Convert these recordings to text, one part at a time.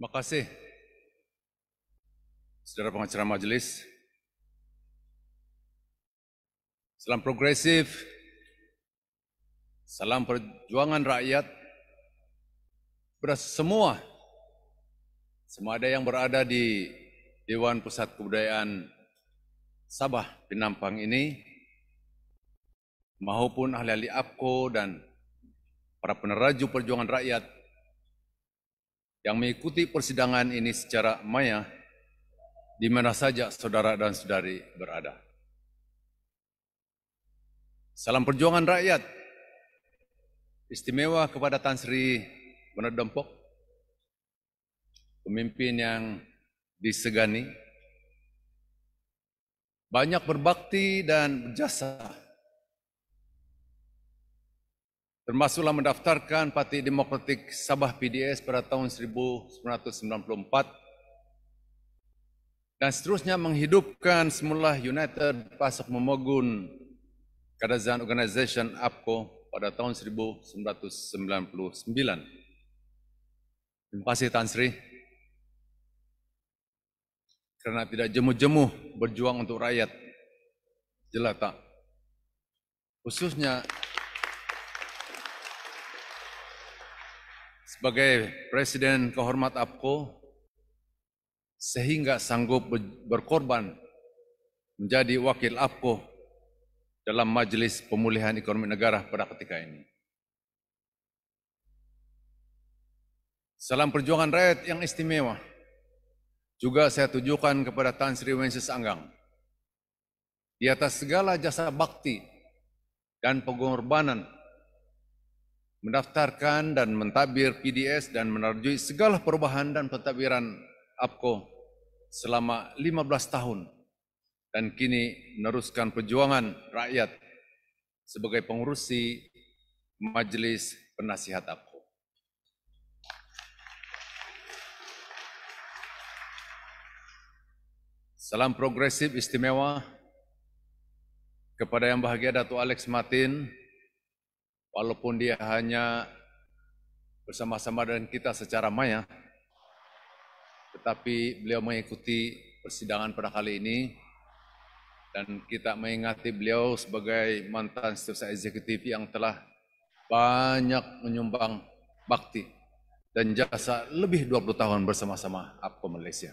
Terima kasih, saudara pengacara majelis. Salam progresif, salam perjuangan rakyat kepada semua ada yang berada di Dewan Pusat Kebudayaan Sabah Penampang ini, maupun ahli-ahli APKO dan para peneraju perjuangan rakyat yang mengikuti persidangan ini secara maya di mana saja saudara dan saudari berada. Salam perjuangan rakyat istimewa kepada Tan Sri Bernard Dempok, pemimpin yang disegani, banyak berbakti dan berjasa, termasuklah mendaftarkan Parti Demokratik Sabah PDS pada tahun 1994 dan seterusnya menghidupkan semula United Pasok Memogun Kadazan Organization APKO pada tahun 1999. Terima kasih Tan Sri karena tidak jemu-jemu berjuang untuk rakyat jelata, khususnya sebagai Presiden Kehormat APKO, sehingga sanggup berkorban menjadi wakil APKO dalam Majelis Pemulihan Ekonomi Negara pada ketika ini. Salam perjuangan rakyat yang istimewa juga saya tujukan kepada Tan Sri Wences Anggang. Di atas segala jasa bakti dan pengorbanan, mendaftarkan dan mentadbir PDS dan menerjui segala perubahan dan pentadbiran APKO selama 15 tahun dan kini meneruskan perjuangan rakyat sebagai pengurusi Majelis Penasihat APKO. Salam progresif istimewa kepada Yang Bahagia Datuk Alex Martin, walaupun dia hanya bersama-sama dengan kita secara maya, tetapi beliau mengikuti persidangan pada kali ini dan kita mengingati beliau sebagai mantan Setiausaha Eksekutif yang telah banyak menyumbang bakti dan jasa lebih 20 tahun bersama-sama APKO Malaysia.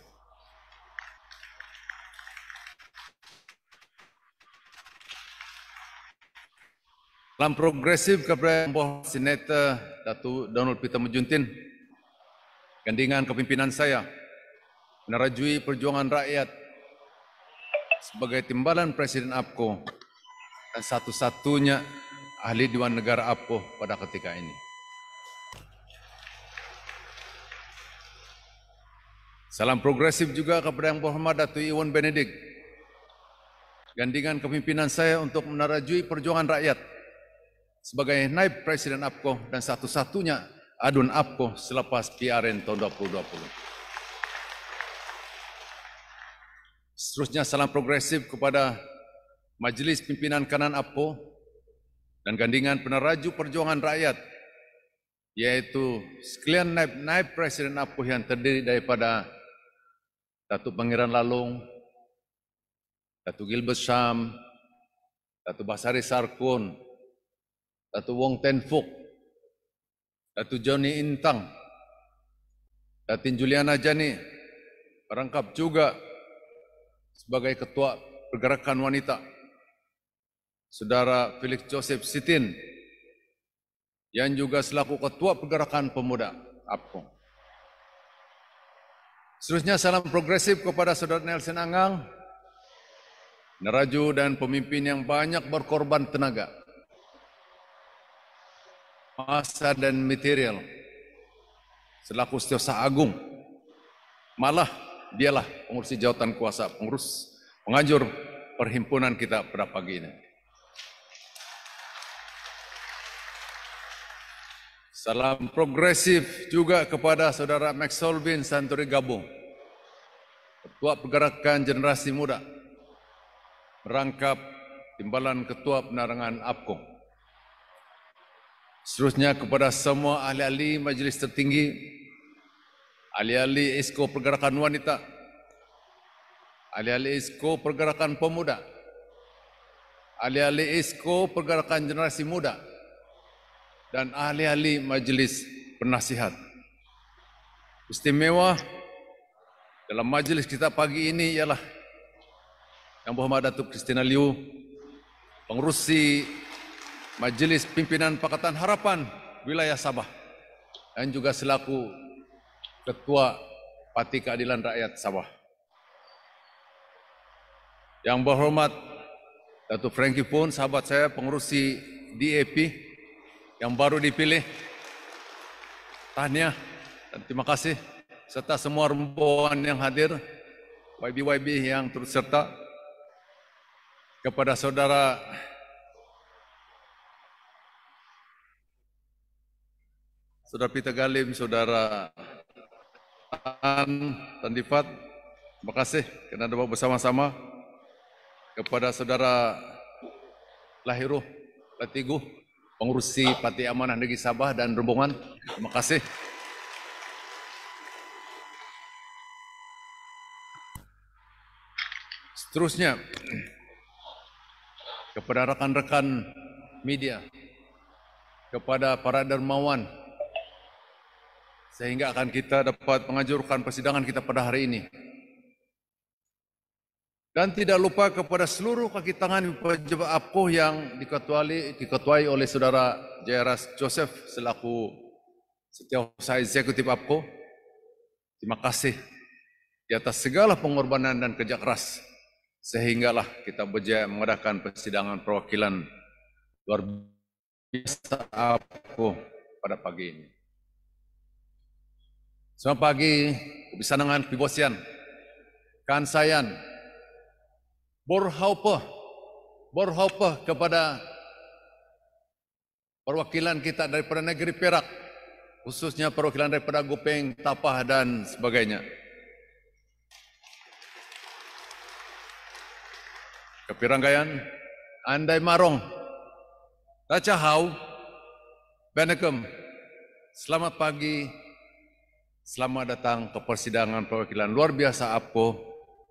Salam progresif kepada Senator Datuk Donald Peter Mejuntin, gandingan kepimpinan saya menerajui perjuangan rakyat sebagai timbalan Presiden APKO dan satu-satunya ahli Dewan Negara APKO pada ketika ini. Salam progresif juga kepada Yang Berhormat Datuk Iwan Benedict, gandingan kepimpinan saya untuk menerajui perjuangan rakyat sebagai Naib Presiden APKO dan satu-satunya adun APKO selepas PRN tahun 2020. Seterusnya salam progresif kepada Majelis Pimpinan Kanan APKO dan gandingan peneraju perjuangan rakyat, yaitu sekalian Naib Presiden APKO yang terdiri daripada Datuk Pangeran Lalung, Datuk Gilbert Sham, Datuk Basari Sarkun, Datuk Wong Ten Fook, Datuk Johnny Intang, Datin Juliana Jani, merangkap juga sebagai Ketua Pergerakan Wanita, Saudara Felix Joseph Sitin, yang juga selaku Ketua Pergerakan Pemuda APKO. Seterusnya salam progresif kepada Saudara Nelson Anggang, neraju dan pemimpin yang banyak berkorban tenaga, masa dan material selaku Setiausaha Agung, malah dialah pengurusi jawatan kuasa penganjur perhimpunan kita pada pagi ini. Salam progresif juga kepada Saudara Maxwell bin Santuri Gabung, Ketua Pergerakan Generasi Muda, merangkap timbalan Ketua Penerangan APKO. Seterusnya kepada semua ahli-ahli majelis tertinggi alih-alih Esko Pergerakan Wanita, alih-alih Esko Pergerakan Pemuda, alih-alih Esko Pergerakan Generasi Muda, dan ahli-ahli Majelis Penasihat. Istimewa dalam majelis kita pagi ini ialah Yang Berhormat Datuk Christina Liew, pengerusi Majelis Pimpinan Pakatan Harapan Wilayah Sabah, dan juga selaku Ketua Parti Keadilan Rakyat Sabah. Yang Berhormat Datuk Frankie Poon, sahabat saya, pengerusi DAP yang baru dipilih, tahniah dan terima kasih, serta semua rombongan yang hadir, YB-YB yang turut serta. Kepada saudara Peter Galim, saudara Tan Difat, terima kasih kerana dapat bersama-sama. Kepada saudara Lahiruh Latigu, pengurusi Parti Amanah Negeri Sabah dan rombongan, terima kasih. Seterusnya, kepada rekan-rekan media, kepada para dermawan, sehingga akan kita dapat mengajukan persidangan kita pada hari ini. Dan tidak lupa kepada seluruh kaki tangan pejabat APKO yang diketuai oleh saudara Jairas Joseph selaku Setiausaha Eksekutif APKO. Terima kasih di atas segala pengorbanan dan kerja keras, sehinggalah kita berjaya mengadakan persidangan perwakilan luar biasa APKO pada pagi ini. Selamat pagi, kebisanangan pibosian, kansayan, Borhaupa kepada perwakilan kita daripada negeri Perak, khususnya perwakilan daripada Gopeng, Tapah dan sebagainya. Kepiranggayan, Andai Marong, Racahau, Benekem, selamat pagi, selamat datang ke persidangan perwakilan luar biasa APKO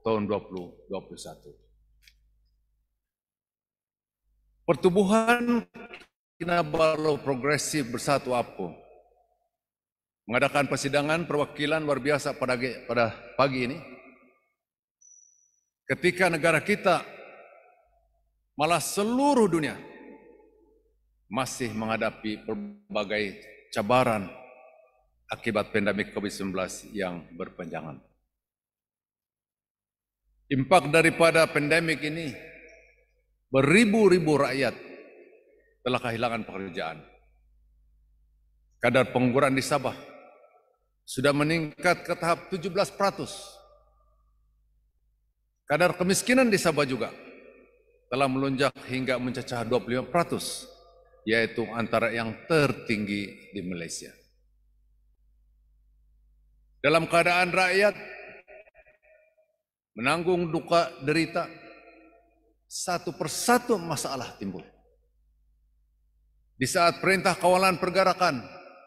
tahun 2021. Pertubuhan Kinabalu Progresif Bersatu APKO mengadakan persidangan perwakilan luar biasa pada pagi ini, ketika negara kita, malah seluruh dunia, masih menghadapi berbagai cabaran akibat pandemik COVID-19 yang berpanjangan. Impak daripada pandemik ini, beribu-ribu rakyat telah kehilangan pekerjaan. Kadar pengangguran di Sabah sudah meningkat ke tahap 17%. Kadar kemiskinan di Sabah juga telah melonjak hingga mencecah 25%, yaitu antara yang tertinggi di Malaysia. Dalam keadaan rakyat menanggung duka derita, satu persatu masalah timbul. Di saat Perintah Kawalan Pergerakan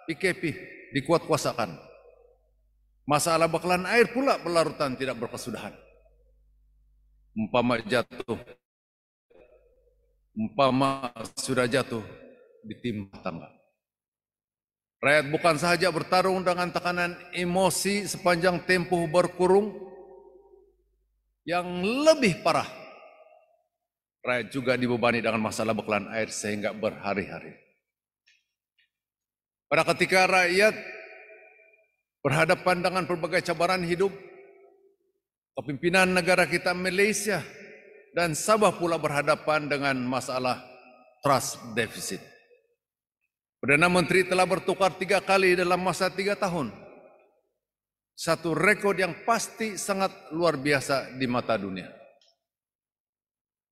PKP dikuatkuasakan, masalah bakalan air pula berlarutan tidak berkesudahan. Umpama sudah jatuh ditimpa tangga. Rakyat bukan sahaja bertarung dengan tekanan emosi sepanjang tempoh berkurung, yang lebih parah, rakyat juga dibebani dengan masalah bekalan air sehingga berhari-hari. Pada ketika rakyat berhadapan dengan berbagai cabaran hidup, kepimpinan negara kita Malaysia dan Sabah pula berhadapan dengan masalah trust deficit. Perdana Menteri telah bertukar 3 kali dalam masa 3 tahun. Satu rekod yang pasti sangat luar biasa di mata dunia.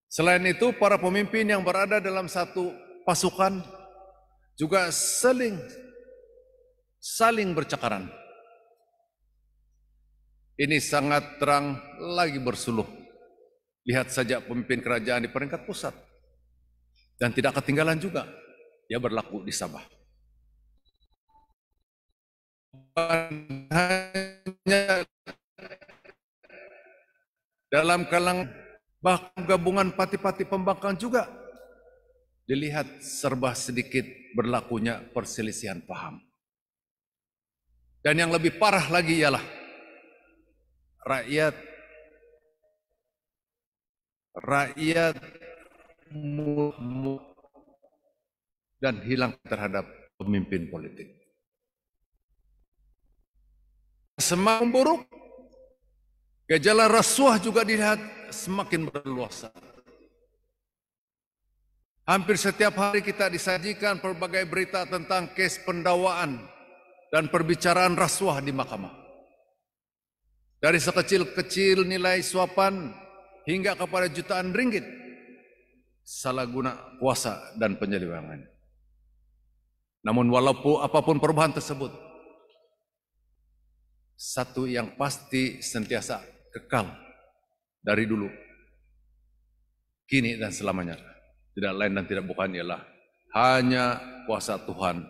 Selain itu, para pemimpin yang berada dalam satu pasukan juga saling bercakaran. Ini sangat terang lagi bersuluh. Lihat saja pemimpin kerajaan di peringkat pusat. Dan tidak ketinggalan juga, ia berlaku di Sabah. hanya dalam kalangan, bahkan gabungan pati-pati pembangkang juga dilihat serba sedikit berlakunya perselisihan paham. Dan yang lebih parah lagi ialah rakyat dan hilang terhadap pemimpin politik. Semakin buruk, gejala rasuah juga dilihat semakin berluasan. Hampir setiap hari kita disajikan berbagai berita tentang kes pendakwaan dan perbicaraan rasuah di mahkamah. Dari sekecil-kecil nilai suapan hingga kepada jutaan ringgit, salah guna kuasa dan penyelewengan. Namun walaupun apapun perubahan tersebut, satu yang pasti sentiasa kekal dari dulu, kini dan selamanya. Tidak lain dan tidak bukan ialah hanya kuasa Tuhan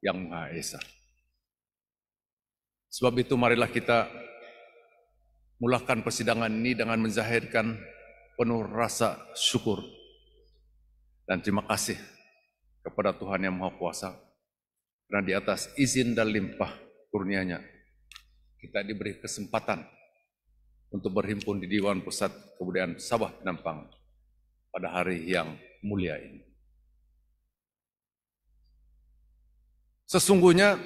yang Maha Esa. Sebab itu marilah kita mulakan persidangan ini dengan menzahirkan penuh rasa syukur dan terima kasih kepada Tuhan yang Maha Kuasa, karena di atas izin dan limpah kurnia-Nya kita diberi kesempatan untuk berhimpun di Dewan Pusat Kebudayaan Sabah Penampang pada hari yang mulia ini. Sesungguhnya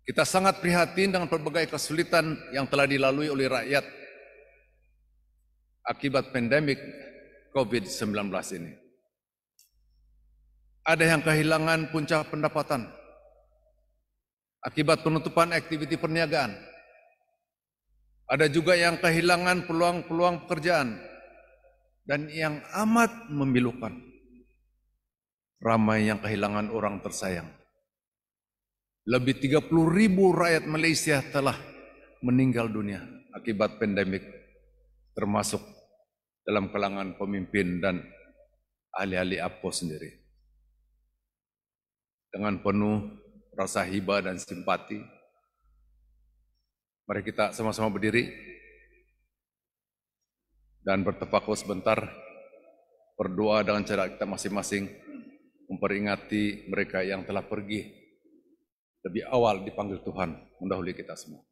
kita sangat prihatin dengan berbagai kesulitan yang telah dilalui oleh rakyat akibat pandemik COVID-19 ini. Ada yang kehilangan puncak pendapatan akibat penutupan aktiviti perniagaan. Ada juga yang kehilangan peluang-peluang pekerjaan. Dan yang amat memilukan, ramai yang kehilangan orang tersayang. Lebih 30.000 rakyat Malaysia telah meninggal dunia akibat pandemik, termasuk dalam kalangan pemimpin dan ahli-ahli APKO sendiri. Dengan penuh rasa hibah dan simpati, mari kita sama-sama berdiri dan bertepakuk sebentar, berdoa dengan cara kita masing-masing, memperingati mereka yang telah pergi lebih awal dipanggil Tuhan mendahului kita semua.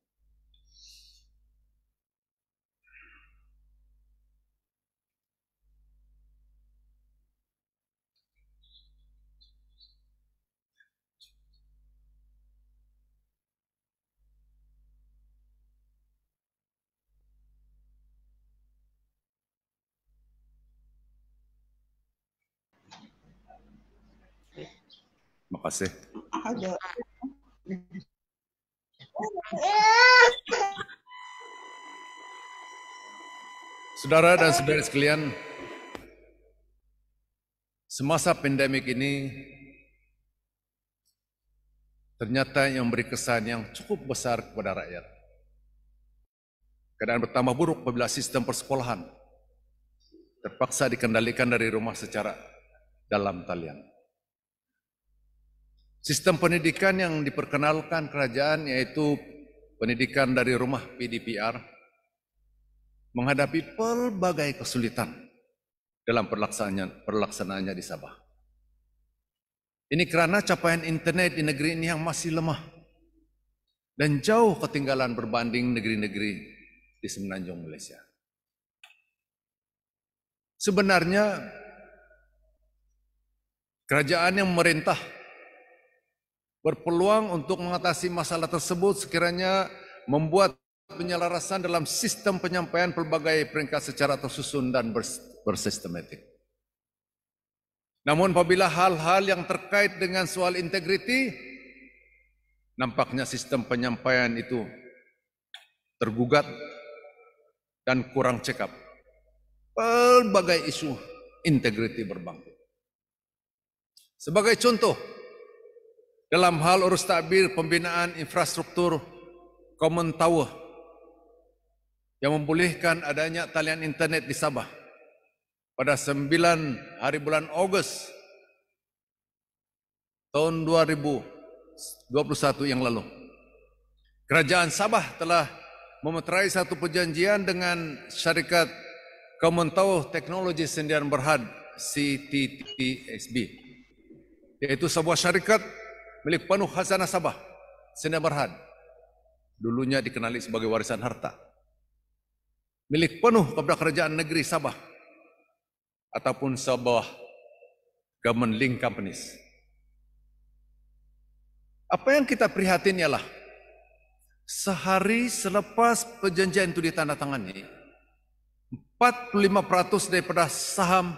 Terima kasih. Saudara dan saudari sekalian, semasa pandemik ini ternyata yang memberi kesan yang cukup besar kepada rakyat. Keadaan bertambah buruk apabila sistem persekolahan terpaksa dikendalikan dari rumah secara dalam talian. Sistem pendidikan yang diperkenalkan kerajaan yaitu pendidikan dari rumah PDPR menghadapi pelbagai kesulitan dalam perlaksanaannya di Sabah. Ini karena capaian internet di negeri ini yang masih lemah dan jauh ketinggalan berbanding negeri-negeri di semenanjung Malaysia. Sebenarnya kerajaan yang memerintah berpeluang untuk mengatasi masalah tersebut sekiranya membuat penyelarasan dalam sistem penyampaian pelbagai peringkat secara tersusun dan bersistematik. Namun apabila hal-hal yang terkait dengan soal integriti, nampaknya sistem penyampaian itu tergugat dan kurang cekap. Pelbagai isu integriti berbangkit. Sebagai contoh, dalam hal urus tadbir pembinaan infrastruktur Common Tower yang membolehkan adanya talian internet di Sabah pada 9 hari bulan Ogos tahun 2020 21 yang lalu. Kerajaan Sabah telah memeterai satu perjanjian dengan syarikat Kementerian Teknologi Sdn Bhd CTTSB, yaitu sebuah syarikat milik penuh khazanah Sabah Sdn Bhd. Dulunya dikenali sebagai warisan harta, milik penuh kepada kerajaan negeri Sabah ataupun sebuah government link companies. Apa yang kita prihatin ialah sehari selepas perjanjian itu ditandatangani, 45% daripada saham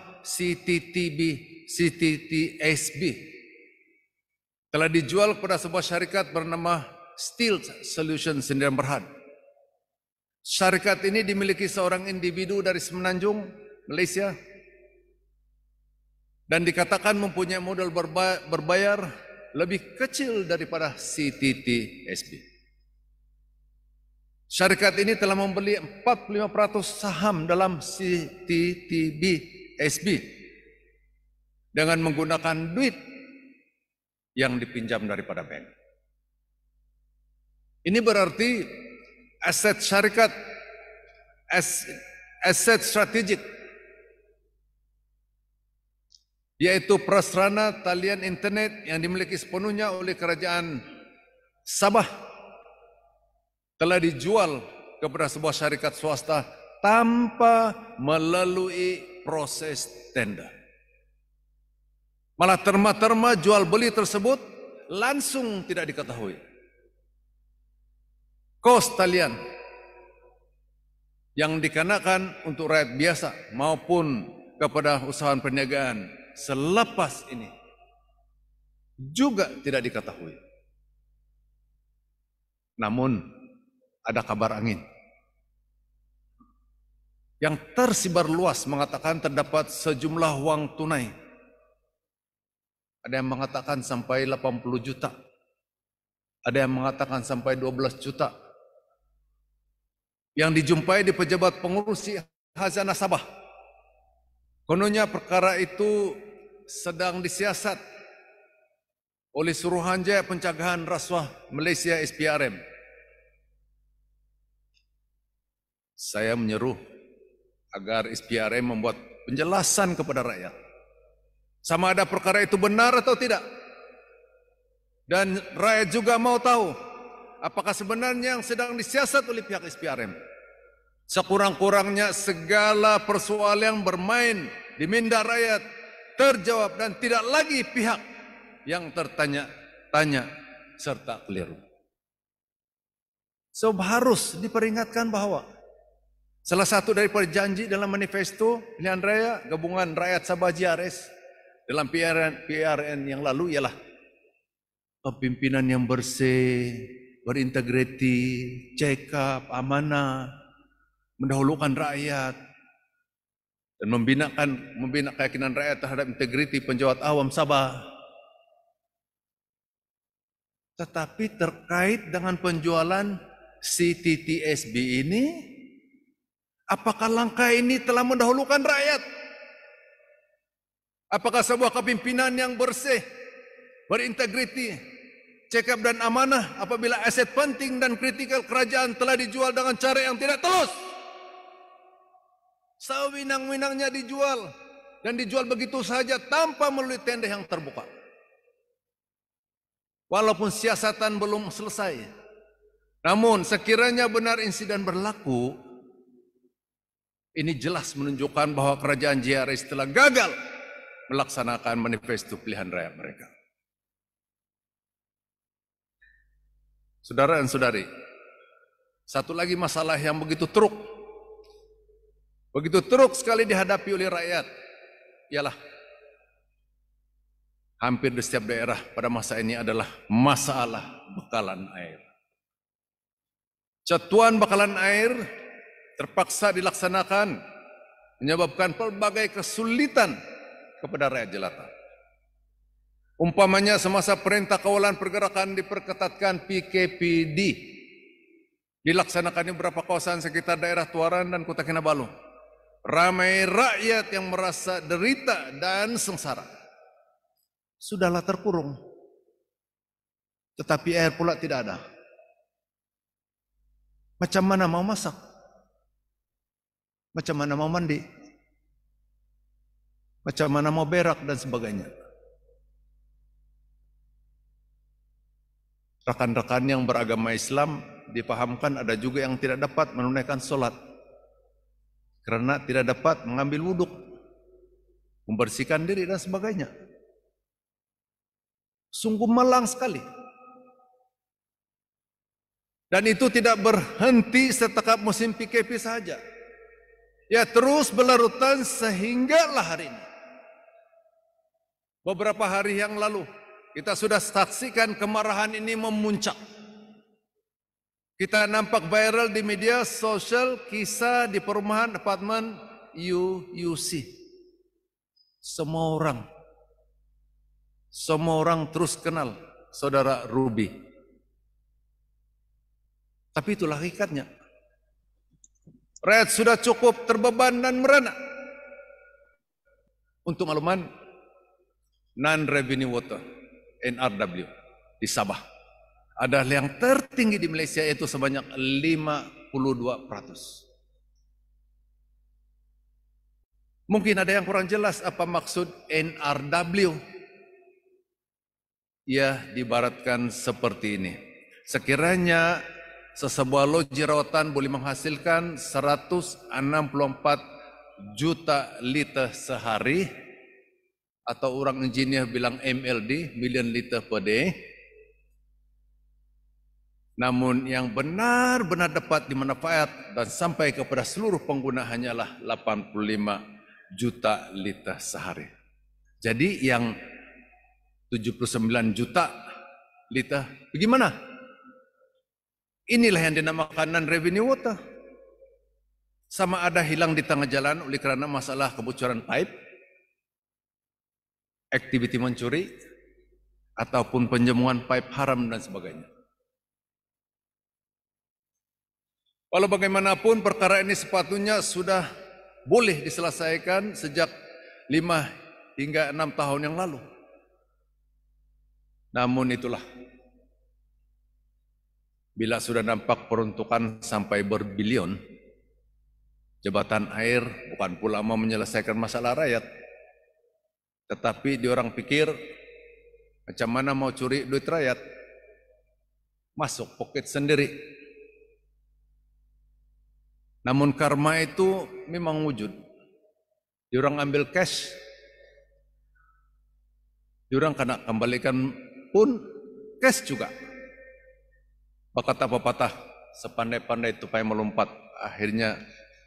CTTSB telah dijual kepada sebuah syarikat bernama Steel Solution Sdn Bhd. Syarikat ini dimiliki seorang individu dari Semenanjung, Malaysia, dan dikatakan mempunyai modal berbayar lebih kecil daripada CTTSB. Syarikat ini telah membeli 45% saham dalam CTTSB dengan menggunakan duit yang dipinjam daripada bank. Ini berarti aset syarikat, aset strategik, yaitu prasarana talian internet yang dimiliki sepenuhnya oleh kerajaan Sabah, telah dijual kepada sebuah syarikat swasta tanpa melalui proses tender. Malah terma-terma jual beli tersebut langsung tidak diketahui. Kos talian yang dikenakan untuk rakyat biasa maupun kepada usahawan perniagaan selepas ini juga tidak diketahui. Namun ada kabar angin yang tersebar luas mengatakan terdapat sejumlah wang tunai. Ada yang mengatakan sampai 80 juta. Ada yang mengatakan sampai 12 juta. Yang dijumpai di pejabat pengurusi khazanah Sabah. Kononnya perkara itu sedang disiasat oleh Suruhanjaya Pencegahan Rasuah Malaysia SPRM. Saya menyeru agar SPRM membuat penjelasan kepada rakyat, sama ada perkara itu benar atau tidak. Dan rakyat juga mau tahu apakah sebenarnya yang sedang disiasat oleh pihak SPRM. Sekurang-kurangnya segala persoalan yang bermain di minda rakyat terjawab dan tidak lagi pihak yang tertanya-tanya serta keliru. So harus diperingatkan bahwa salah satu daripada janji dalam manifesto pilihan raya gabungan rakyat Sabah JRS dalam PRN yang lalu ialah kepimpinan yang bersih, berintegriti, check up, amanah, mendahulukan rakyat, dan membina keyakinan rakyat terhadap integriti penjawat awam Sabah. Tetapi terkait dengan penjualan CTTSB ini, apakah langkah ini telah mendahulukan rakyat? Apakah sebuah kepimpinan yang bersih, berintegriti, check up dan amanah apabila aset penting dan kritikal kerajaan telah dijual dengan cara yang tidak telus? Sewinang-winangnya dijual dan dijual begitu saja tanpa melalui tender yang terbuka. Walaupun siasatan belum selesai. Namun sekiranya benar insiden berlaku, ini jelas menunjukkan bahwa kerajaan JRS telah gagal melaksanakan manifesto pilihan raya mereka. Saudara dan saudari, satu lagi masalah yang begitu teruk sekali dihadapi oleh rakyat ialah hampir di setiap daerah pada masa ini adalah masalah bekalan air. Catuan bekalan air terpaksa dilaksanakan menyebabkan pelbagai kesulitan kepada rakyat jelata. Umpamanya semasa perintah kawalan pergerakan diperketatkan PKPD dilaksanakan di beberapa kawasan sekitar daerah Tuaran dan Kota Kinabalu. Ramai rakyat yang merasa derita dan sengsara. Sudahlah terkurung. tetapi air pula tidak ada. Macam mana mau masak? Macam mana mau mandi? Macam mana mau berak dan sebagainya. Rekan-rekan yang beragama Islam dipahamkan ada juga yang tidak dapat menunaikan sholat karena tidak dapat mengambil wuduk, membersihkan diri dan sebagainya. Sungguh malang sekali. Dan itu tidak berhenti setakat musim PKP saja. Ya terus berlarutan sehinggalah hari ini. Beberapa hari yang lalu kita sudah saksikan kemarahan ini memuncak. Kita nampak viral di media sosial kisah di perumahan apartemen UUC. Semua orang terus kenal saudara Ruby. Tapi itulah hakikatnya. Rakyat sudah cukup terbeban dan merana. Untuk makluman, non-revenue water, NRW, di Sabah adalah yang tertinggi di Malaysia, yaitu sebanyak 52%. Mungkin ada yang kurang jelas apa maksud NRW. Ya, diibaratkan seperti ini. Sekiranya sesebuah loji rawatan boleh menghasilkan 164 juta liter sehari, atau orang engineer bilang MLD, million liter per day. Namun yang benar-benar dapat dimanfaat dan sampai kepada seluruh pengguna hanyalah 85 juta liter sehari. Jadi yang 79 juta liter bagaimana? Inilah yang dinamakan non-revenue water. Sama ada hilang di tengah jalan oleh kerana masalah kebocoran pipe, aktiviti mencuri, ataupun penjemuan pipe haram dan sebagainya. Walau bagaimanapun perkara ini sepatutnya sudah boleh diselesaikan sejak 5 hingga 6 tahun yang lalu. Namun itulah, bila sudah nampak peruntukan sampai berbilion, jabatan air bukan pula mau menyelesaikan masalah rakyat, tetapi diorang pikir macam mana mau curi duit rakyat, masuk poket sendiri. Namun karma itu memang wujud. Diorang ambil cash, diorang kena kembalikan pun cash juga. Berkata pepatah, sepandai-pandai tupai melompat, akhirnya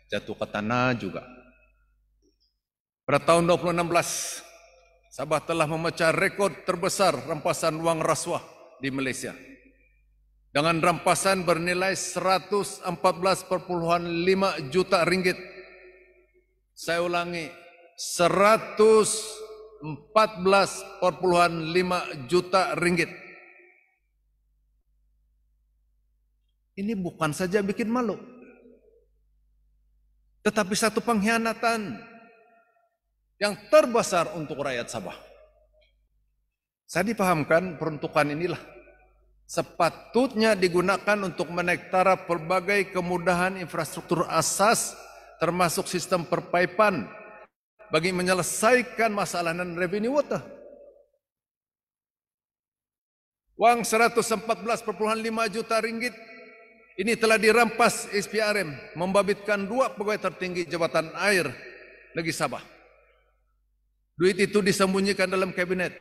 jatuh ke tanah juga. Pada tahun 2016, Sabah telah memecah rekod terbesar rampasan wang rasuah di Malaysia. Dengan rampasan bernilai 114,5 juta ringgit. Saya ulangi, 114,5 juta ringgit. Ini bukan saja bikin malu, tetapi satu pengkhianatan yang terbesar untuk rakyat Sabah. Saya dipahamkan peruntukan inilah sepatutnya digunakan untuk menaik taraf pelbagai kemudahan infrastruktur asas, termasuk sistem perpaipan, bagi menyelesaikan masalah non-revenue water. Wang 114,5 juta ringgit ini telah dirampas SPRM, membabitkan 2 pegawai tertinggi Jabatan Air Negeri Sabah. Duit itu disembunyikan dalam kabinet,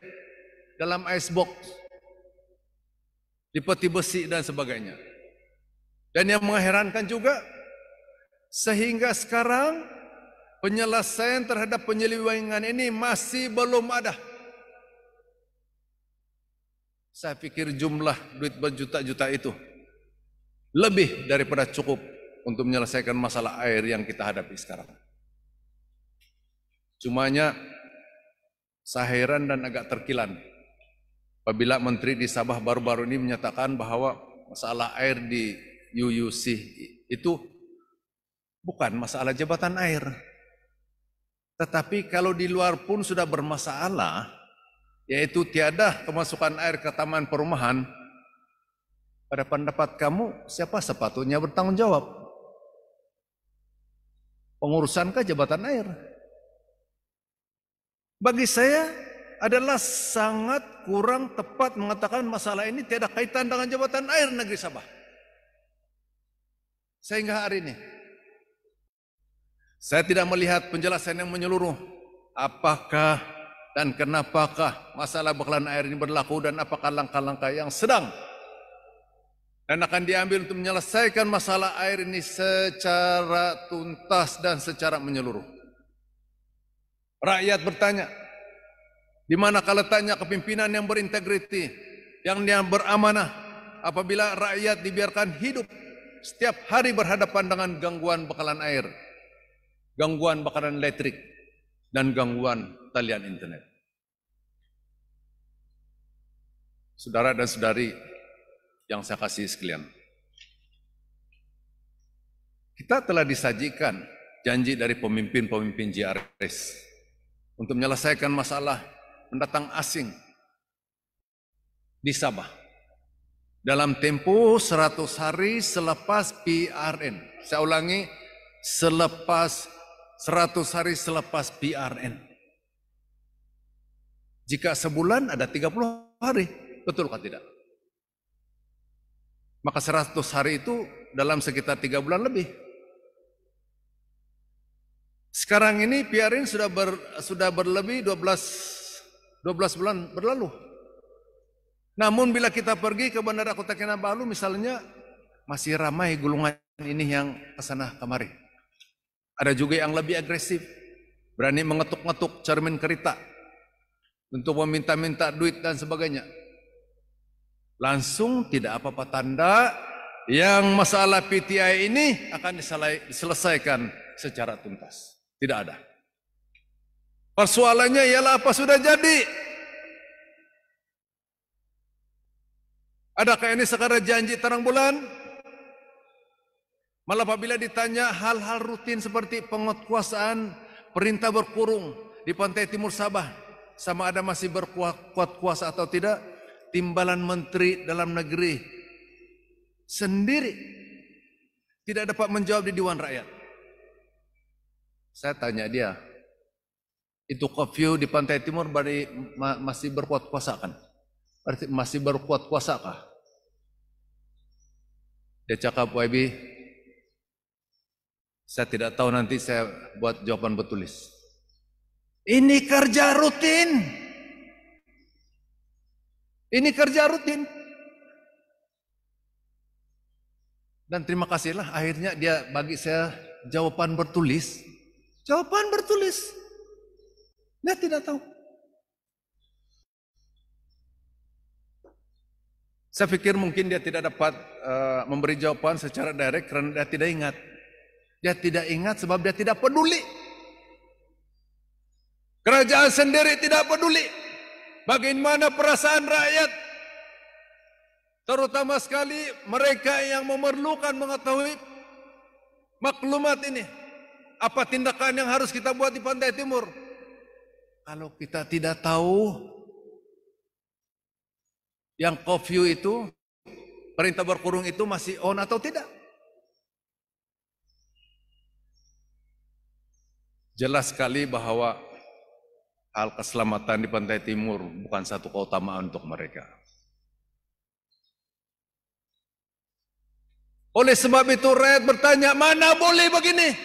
dalam icebox, di peti besi dan sebagainya. Dan yang mengherankan juga, sehingga sekarang penyelesaian terhadap penyelewengan ini masih belum ada. Saya pikir jumlah duit berjuta-juta itu lebih daripada cukup untuk menyelesaikan masalah air yang kita hadapi sekarang. Cumanya saya heran dan agak terkilan apabila Menteri di Sabah baru-baru ini menyatakan bahwa masalah air di UUC itu bukan masalah jabatan air. Tetapi kalau di luar pun sudah bermasalah, yaitu tiada kemasukan air ke taman perumahan, Pada pendapat kamu, siapa sepatutnya bertanggung jawab? Pengurusankah jabatan air? Bagi saya adalah sangat kurang tepat mengatakan masalah ini tidak kaitan dengan jabatan air negeri Sabah. Sehingga hari ini, saya tidak melihat penjelasan yang menyeluruh. Apakah dan kenapakah masalah bekalan air ini berlaku dan apakah langkah-langkah yang sedang dan akan diambil untuk menyelesaikan masalah air ini secara tuntas dan secara menyeluruh. Rakyat bertanya, di manakah letaknya kepimpinan yang berintegriti, yang beramanah apabila rakyat dibiarkan hidup setiap hari berhadapan dengan gangguan bekalan air, gangguan bakaran listrik, dan gangguan talian internet. Saudara dan saudari yang saya kasih sekalian, kita telah disajikan janji dari pemimpin-pemimpin JRS untuk menyelesaikan masalah pendatang asing di Sabah dalam tempo 100 hari selepas PRN. Saya ulangi, selepas 100 hari selepas PRN. Jika sebulan ada 30 hari, betulkah tidak? Maka 100 hari itu dalam sekitar 3 bulan lebih. Sekarang ini PRN sudah berlebih 12 bulan berlalu. Namun bila kita pergi ke Bandara Kota Kinabalu misalnya, masih ramai gulungan ini yang kesana kemari. Ada juga yang lebih agresif, berani mengetuk-ngetuk cermin kereta untuk meminta-minta duit dan sebagainya. Langsung tidak apa-apa tanda yang masalah PTI ini akan diselesaikan secara tuntas. Tidak ada. Persoalannya ialah apa sudah jadi? Adakah ini sekadar janji terang bulan? Malah apabila ditanya hal-hal rutin seperti penguatkuasaan perintah berkurung di pantai timur Sabah, sama ada masih berkuat kuasa atau tidak, timbalan menteri dalam negeri sendiri tidak dapat menjawab di Dewan Rakyat. Saya tanya dia, itu curfew di pantai timur masih berkuat kuasa kan? Masih berkuat kuasa kah? Dia cakap, YB, saya tidak tahu, nanti saya buat jawaban bertulis. Ini kerja rutin. Ini kerja rutin. Dan terima kasihlah akhirnya dia bagi saya jawaban bertulis. Jawaban bertulis. Dia tidak tahu. Saya pikir mungkin dia tidak dapat memberi jawaban secara direct karena dia tidak ingat. Dia tidak ingat sebab dia tidak peduli. Kerajaan sendiri tidak peduli bagaimana perasaan rakyat, terutama sekali mereka yang memerlukan mengetahui maklumat ini. Apa tindakan yang harus kita buat di Pantai Timur? Kalau kita tidak tahu yang curfew itu, perintah berkurung itu masih on atau tidak? Jelas sekali bahwa hal keselamatan di Pantai Timur bukan satu keutamaan untuk mereka. Oleh sebab itu rakyat bertanya, mana boleh begini?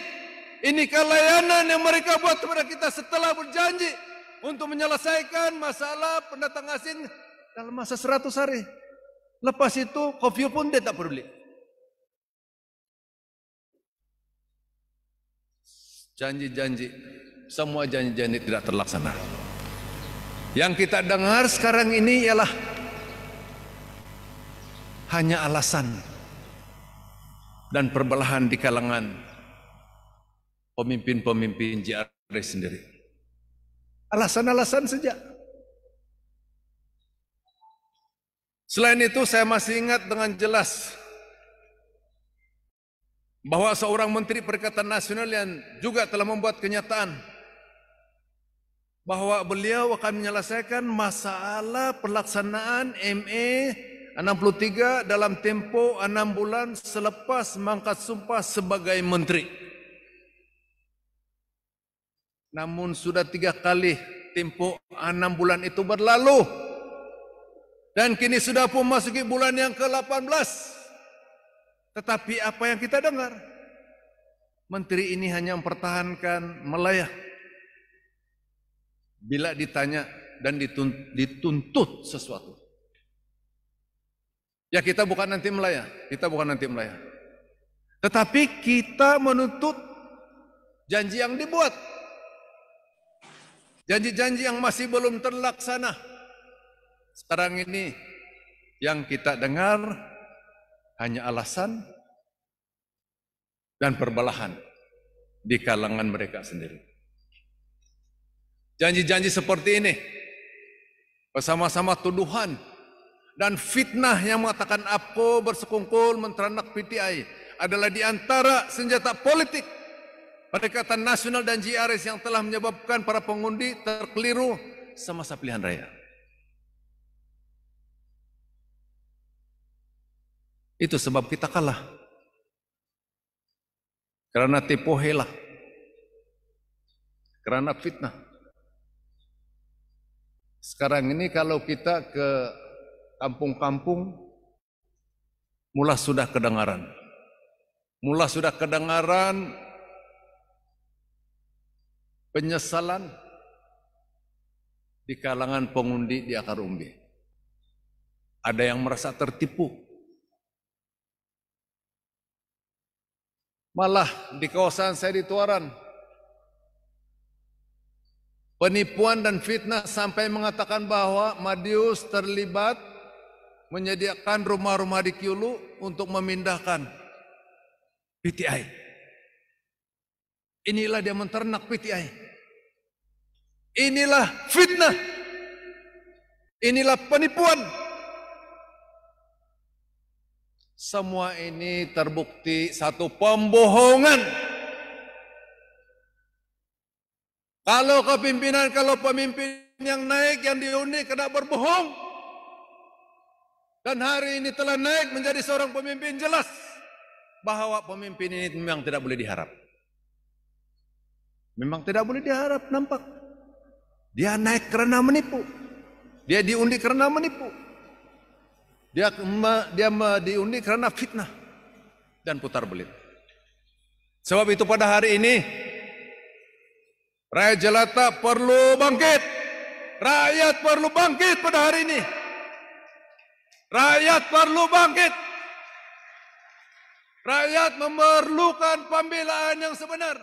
Inikah layanan yang mereka buat kepada kita setelah berjanji untuk menyelesaikan masalah pendatang asing dalam masa 100 hari. Lepas itu curfew pun dia tak peduli. Janji-janji, semua janji-janji tidak terlaksana. Yang kita dengar sekarang ini ialah hanya alasan dan perbelahan di kalangan pemimpin-pemimpin JRS sendiri. Alasan-alasan saja. Selain itu saya masih ingat dengan jelas bahwa seorang Menteri Perikatan Nasional yang juga telah membuat kenyataan bahwa beliau akan menyelesaikan masalah pelaksanaan MA 63 dalam tempo 6 bulan selepas mangkat sumpah sebagai menteri. Namun sudah 3 kali tempo 6 bulan itu berlalu. Dan kini sudah pun masuki bulan yang ke-18. Tetapi apa yang kita dengar? Menteri ini hanya mempertahankan melayah. Bila ditanya dan dituntut sesuatu. Ya kita bukan nanti melayah, tetapi kita menuntut janji yang dibuat. Janji-janji yang masih belum terlaksana. Sekarang ini yang kita dengar hanya alasan dan perbelahan di kalangan mereka sendiri. Janji-janji seperti ini bersama-sama tuduhan dan fitnah yang mengatakan APKO bersekongkol menteranak PTI adalah di antara senjata politik Perikatan Nasional dan JRS yang telah menyebabkan para pengundi terkeliru semasa pilihan raya. Itu sebab kita kalah. Karena tipu hela. Karena fitnah. Sekarang ini kalau kita ke kampung-kampung, mulai sudah kedengaran penyesalan di kalangan pengundi di akar umbi. Ada yang merasa tertipu. Malah di kawasan saya di Tuaran, penipuan dan fitnah sampai mengatakan bahwa Madius terlibat menyediakan rumah-rumah di Kiulu untuk memindahkan PTI. Inilah dia menternak PTI. Inilah fitnah. Inilah penipuan. Semua ini terbukti satu pembohongan. Kalau pemimpin yang naik, yang diundi kena berbohong. Dan hari ini telah naik menjadi seorang pemimpin, jelas bahwa pemimpin ini memang tidak boleh diharap. Memang tidak boleh diharap, nampak. Dia naik karena menipu. Dia diundi karena menipu. Dia diundi karena fitnah dan putar belit. Sebab itu pada hari ini rakyat jelata perlu bangkit. Rakyat perlu bangkit pada hari ini. Rakyat perlu bangkit. Rakyat memerlukan pembelaan yang sebenar.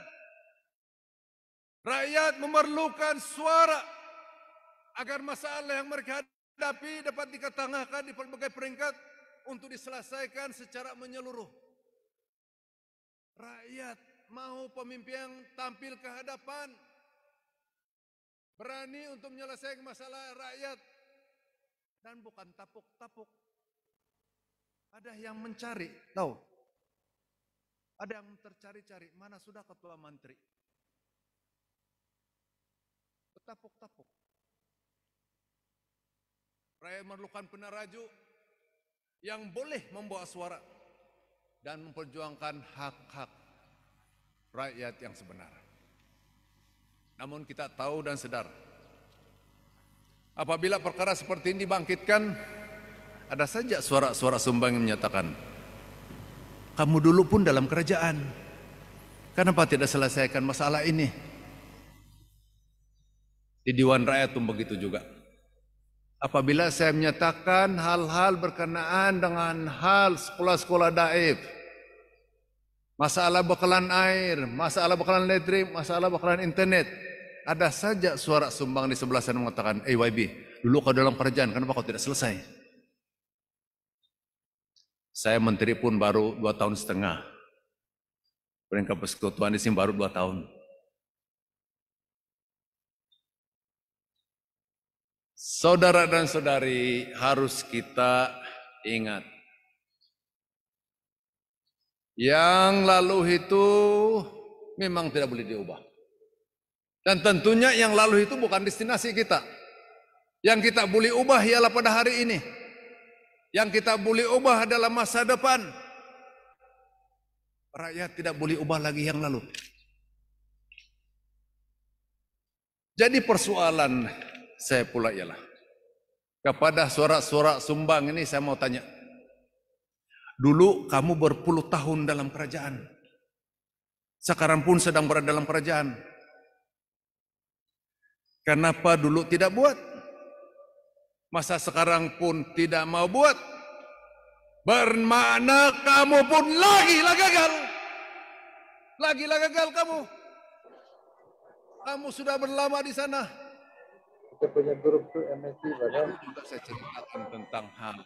Rakyat memerlukan suara agar masalah yang mereka hadapi dapat diketengahkan di berbagai peringkat untuk diselesaikan secara menyeluruh. Rakyat mau pemimpin yang tampil ke hadapan, berani untuk menyelesaikan masalah rakyat dan bukan tapuk-tapuk. Ada yang mencari, tahu? Ada yang tercari-cari, mana sudah ketua menteri? Tapuk-tapuk. Rakyat memerlukan peneraju yang boleh membawa suara dan memperjuangkan hak-hak rakyat yang sebenar. Namun kita tahu dan sadar, apabila perkara seperti ini dibangkitkan, ada saja suara-suara sumbang yang menyatakan, kamu dulu pun dalam kerajaan, kenapa tidak selesaikan masalah ini? Di Dewan Rakyat pun begitu juga. Apabila saya menyatakan hal-hal berkenaan dengan hal sekolah-sekolah daif, masalah bekalan air, masalah bekalan listrik, masalah bekalan internet, ada saja suara sumbang di sebelah sana mengatakan, YB, dulu kau dalam kerajaan, kenapa kau tidak selesai? Saya menteri pun baru 2 tahun setengah. Peringkat persekutuan di sini baru 2 tahun. Saudara dan saudari, harus kita ingat, yang lalu itu memang tidak boleh diubah. Dan tentunya yang lalu itu bukan destinasi kita. Yang kita boleh ubah ialah pada hari ini. Yang kita boleh ubah adalah masa depan. Rakyat tidak boleh ubah lagi yang lalu. Jadi persoalan saya pula ialah, kepada sorak-sorak sumbang ini saya mau tanya. Dulu kamu berpuluh tahun dalam kerajaan. Sekarang pun sedang berada dalam kerajaan. Kenapa dulu tidak buat? Masa sekarang pun tidak mau buat? Bermakna kamu pun lagilah gagal. Lagilah gagal kamu. Kamu sudah berlama di sana. Kita punya grup tuh MSI padahal. Juga saya ceritakan tentang hal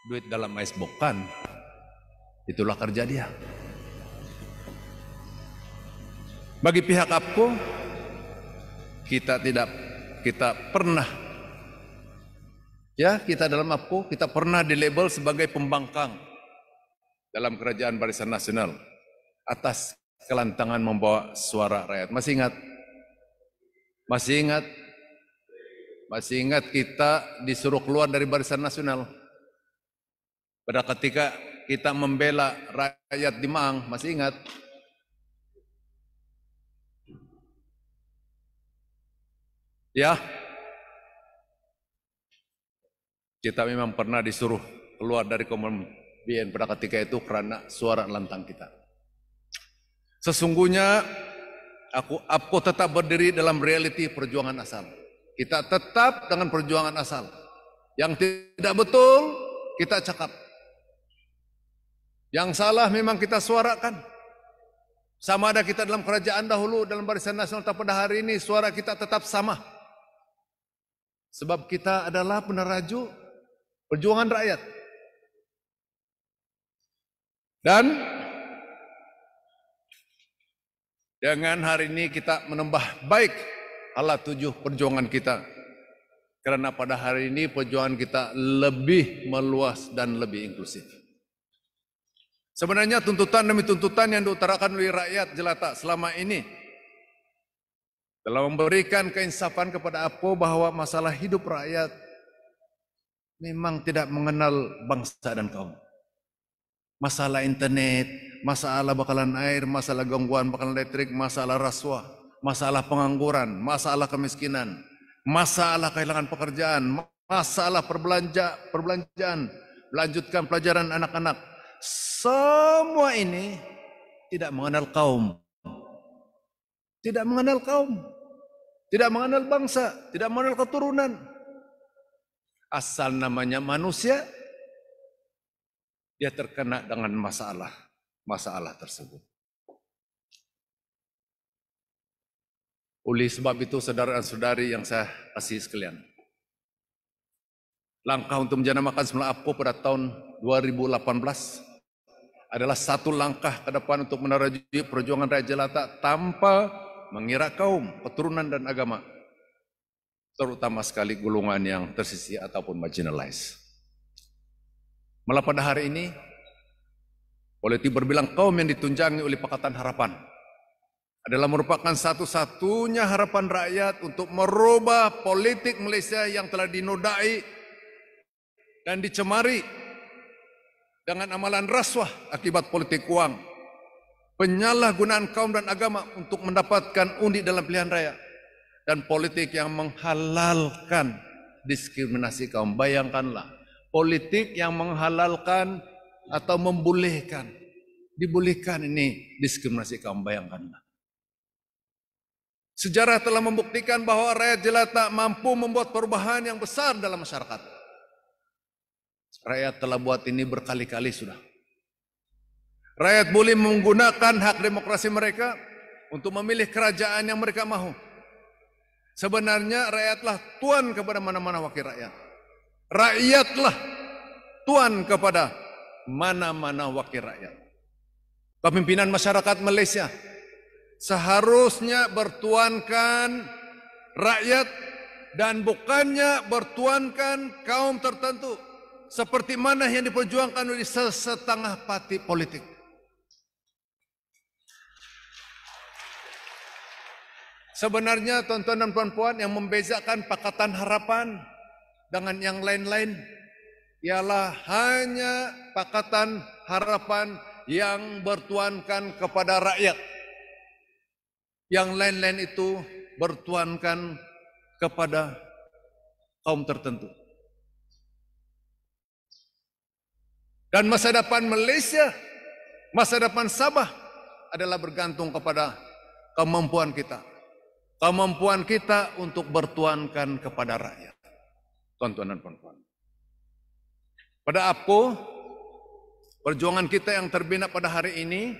duit dalam ais bukan. Itulah kerja dia. Bagi pihak APCO, kita pernah, ya kita dalam APCO, kita pernah dilabel sebagai pembangkang dalam kerajaan Barisan Nasional atas kelantangan membawa suara rakyat. Masih ingat? Masih ingat? Masih ingat kita disuruh keluar dari Barisan Nasional pada ketika kita membela rakyat di Maang, masih ingat? Ya, kita memang pernah disuruh keluar dari Komando BN pada ketika itu karena suara lantang kita. Sesungguhnya APCO tetap berdiri dalam realiti perjuangan asal. Kita tetap dengan perjuangan asal. Yang tidak betul kita cakap. Yang salah memang kita suarakan. Sama ada kita dalam kerajaan dahulu, dalam Barisan Nasional, tapi pada hari ini suara kita tetap sama. Sebab kita adalah peneraju perjuangan rakyat. Dan dengan hari ini kita menambah baik alat tujuh perjuangan kita. Karena pada hari ini perjuangan kita lebih meluas dan lebih inklusif. Sebenarnya tuntutan demi tuntutan yang diutarakan oleh rakyat jelata selama ini telah memberikan keinsafan kepada APCO bahwa masalah hidup rakyat memang tidak mengenal bangsa dan kaum. Masalah internet, masalah bakalan air, masalah gangguan bakalan listrik, masalah rasuah, masalah pengangguran, masalah kemiskinan, masalah kehilangan pekerjaan, masalah perbelanjaan, melanjutkan pelajaran anak-anak. Semua ini tidak mengenal kaum. Tidak mengenal kaum, tidak mengenal bangsa, tidak mengenal keturunan. Asal namanya manusia, dia terkena dengan masalah tersebut. Oleh sebab itu saudara dan saudari yang saya kasih sekalian, langkah untuk menjanakan semula APCO pada tahun 2018 adalah satu langkah ke depan untuk menerajui perjuangan rakyat jelata tanpa mengira kaum, keturunan dan agama, terutama sekali golongan yang tersisih ataupun marginalized. Malah pada hari ini, politik berbilang kaum yang ditunjangi oleh Pakatan Harapan adalah merupakan satu-satunya harapan rakyat untuk merubah politik Malaysia yang telah dinodai dan dicemari dengan amalan rasuah akibat politik uang, penyalahgunaan kaum dan agama untuk mendapatkan undi dalam pilihan raya, dan politik yang menghalalkan diskriminasi kaum. Bayangkanlah, politik yang menghalalkan atau membolehkan, dibolehkan ini diskriminasi kaum, bayangkanlah. Sejarah telah membuktikan bahwa rakyat jelata mampu membuat perubahan yang besar dalam masyarakat. Rakyat telah buat ini berkali-kali sudah. Rakyat boleh menggunakan hak demokrasi mereka untuk memilih kerajaan yang mereka mahu. Sebenarnya rakyatlah tuan kepada mana-mana wakil rakyat. Rakyatlah tuan kepada mana-mana wakil rakyat. Kepimpinan masyarakat Malaysia seharusnya bertuankan rakyat dan bukannya bertuankan kaum tertentu seperti mana yang diperjuangkan oleh sesetengah parti politik. Sebenarnya tuan-tuan dan puan-puan, yang membezakan Pakatan Harapan dengan yang lain-lain ialah hanya Pakatan Harapan yang bertuankan kepada rakyat. Yang lain-lain itu bertuankan kepada kaum tertentu. Dan masa depan Malaysia, masa depan Sabah adalah bergantung kepada kemampuan kita. Kemampuan kita untuk bertuankan kepada rakyat. Tuan-tuan dan puan-puan. Pada APCO, perjuangan kita yang terbina pada hari ini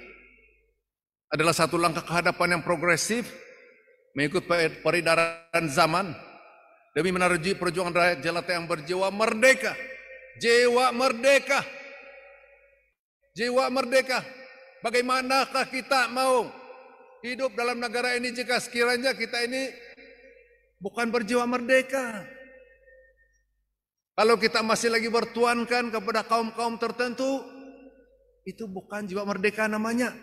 adalah satu langkah ke hadapan yang progresif, mengikut peredaran zaman, demi menerjui perjuangan rakyat jelata yang berjiwa merdeka. Jiwa merdeka. Jiwa merdeka. Bagaimanakah kita mau hidup dalam negara ini jika sekiranya kita ini bukan berjiwa merdeka? Kalau kita masih lagi bertuankan kepada kaum-kaum tertentu, itu bukan jiwa merdeka namanya.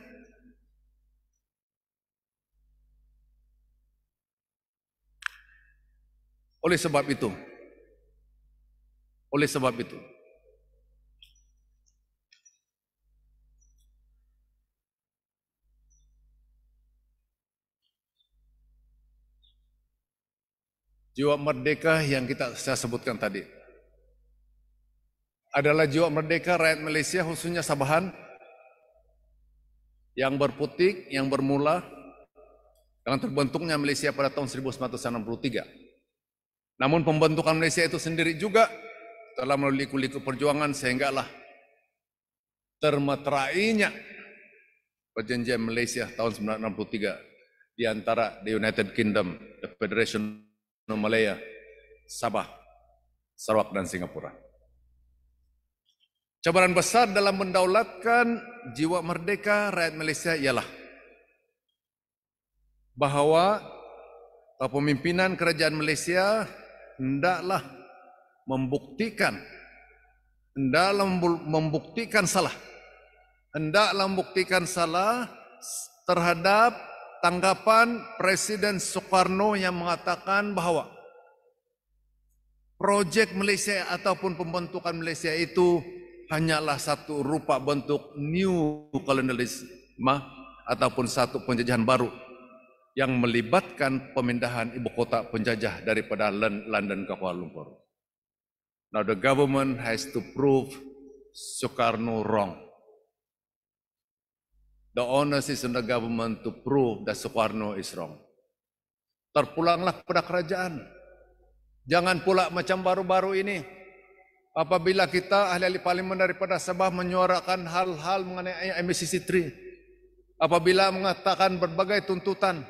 Oleh sebab itu, jiwa merdeka yang saya sebutkan tadi adalah jiwa merdeka rakyat Malaysia, khususnya Sabahan, yang berputik, yang bermula dengan terbentuknya Malaysia pada tahun 1963. Namun pembentukan Malaysia itu sendiri juga telah melalui liku-liku perjuangan sehinggalah termeterainya perjanjian Malaysia tahun 1963 di antara the United Kingdom, the Federation of Malaya, Sabah, Sarawak dan Singapura. Cabaran besar dalam mendaulatkan jiwa merdeka rakyat Malaysia ialah bahawa kepemimpinan kerajaan Malaysia hendaklah membuktikan salah terhadap tanggapan Presiden Soekarno yang mengatakan bahawa projek Malaysia ataupun pembentukan Malaysia itu hanyalah satu rupa bentuk new colonialism ataupun satu penjajahan baru yang melibatkan pemindahan ibu kota penjajah daripada London ke Kuala Lumpur. Now the government has to prove Soekarno wrong. The onus is on the government to prove that Soekarno is wrong. Terpulanglah kepada kerajaan. Jangan pula macam baru-baru ini, apabila kita ahli-ahli parlimen daripada Sabah menyuarakan hal-hal mengenai MSCC 3, apabila mengatakan berbagai tuntutan,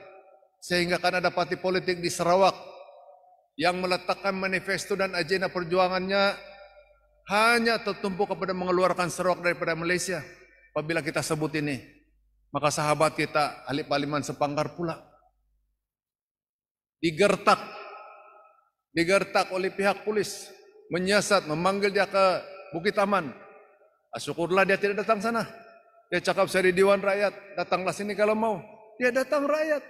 sehingga kan ada parti politik di Sarawak yang meletakkan manifesto dan agenda perjuangannya hanya tertumpu kepada mengeluarkan Sarawak daripada Malaysia. Apabila kita sebut ini, maka sahabat kita ahli parlimen sepanggar pula digertak oleh pihak polis, menyiasat, memanggil dia ke Bukit Taman. Syukurlah dia tidak datang sana. Dia cakap saya di Dewan Rakyat, datanglah sini kalau mau. Dia datang rakyat.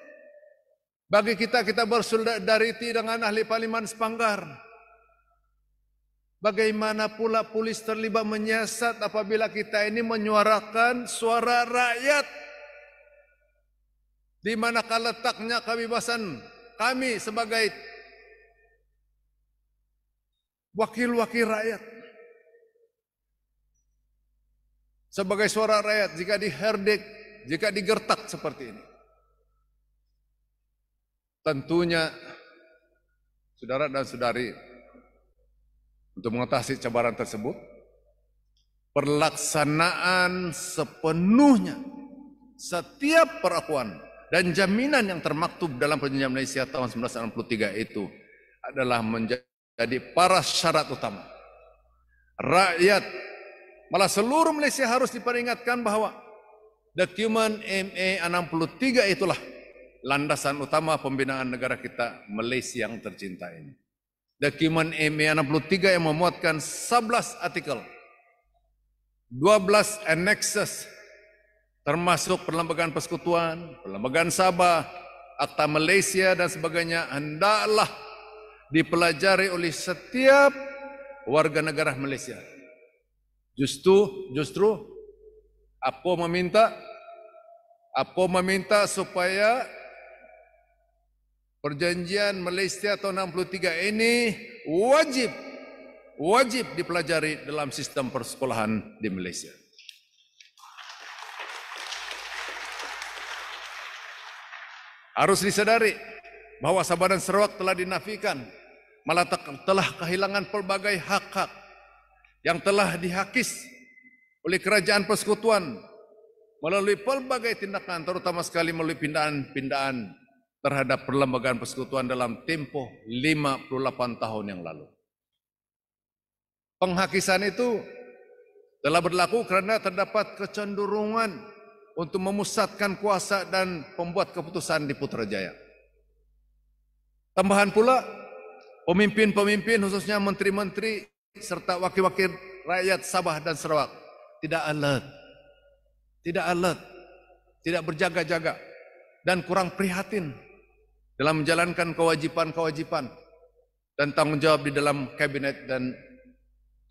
Bagi kita bersolidariti dengan ahli parlimen sepanggar. Bagaimana pula polis terlibat menyiasat apabila kita ini menyuarakan suara rakyat? Di manakah letaknya kebebasan kami sebagai wakil-wakil rakyat, sebagai suara rakyat, jika diherdik, jika digertak seperti ini? Tentunya, saudara dan saudari, untuk mengatasi cabaran tersebut, pelaksanaan sepenuhnya setiap perlakuan dan jaminan yang termaktub dalam Perjanjian Malaysia tahun 1963 itu adalah menjadi para syarat utama. Rakyat, malah seluruh Malaysia harus diperingatkan bahawa dokumen MA 63 itulah landasan utama pembinaan negara kita Malaysia yang tercinta ini. Dokumen MA 63 yang memuatkan 11 artikel, 12 annexes, termasuk perlembagaan persekutuan, perlembagaan Sabah, Akta Malaysia dan sebagainya, hendaklah dipelajari oleh setiap warga negara Malaysia. Justru APCO meminta supaya perjanjian Malaysia tahun 63 ini wajib dipelajari dalam sistem persekolahan di Malaysia. Harus disadari bahwa Sabah dan Sarawak telah dinafikan, malah telah kehilangan pelbagai hak-hak yang telah dihakis oleh kerajaan persekutuan melalui pelbagai tindakan, terutama sekali melalui pindahan-pindahan terhadap perlembagaan persekutuan dalam tempoh 58 tahun yang lalu. Penghakisan itu telah berlaku karena terdapat kecenderungan untuk memusatkan kuasa dan pembuat keputusan di Putrajaya. Tambahan pula, pemimpin-pemimpin khususnya menteri-menteri serta wakil-wakil rakyat Sabah dan Sarawak tidak alert, tidak berjaga-jaga, dan kurang prihatin dalam menjalankan kewajiban-kewajiban dan tanggung jawab di dalam kabinet dan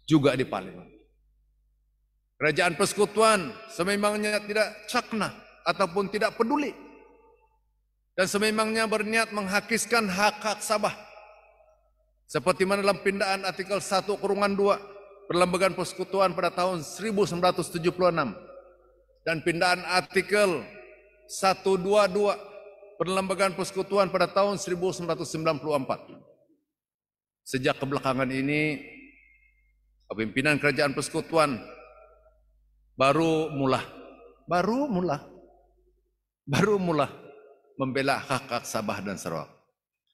juga di parlimen. Kerajaan persekutuan sememangnya tidak cakna ataupun tidak peduli dan sememangnya berniat menghakiskan hak-hak Sabah seperti mana dalam pindahan artikel 1/2 Perlembagaan Persekutuan pada tahun 1976 dan pindahan artikel 122 Perlembagaan Persekutuan pada tahun 1994. Sejak kebelakangan ini kepimpinan kerajaan persekutuan baru mula membela hak-hak Sabah dan Sarawak.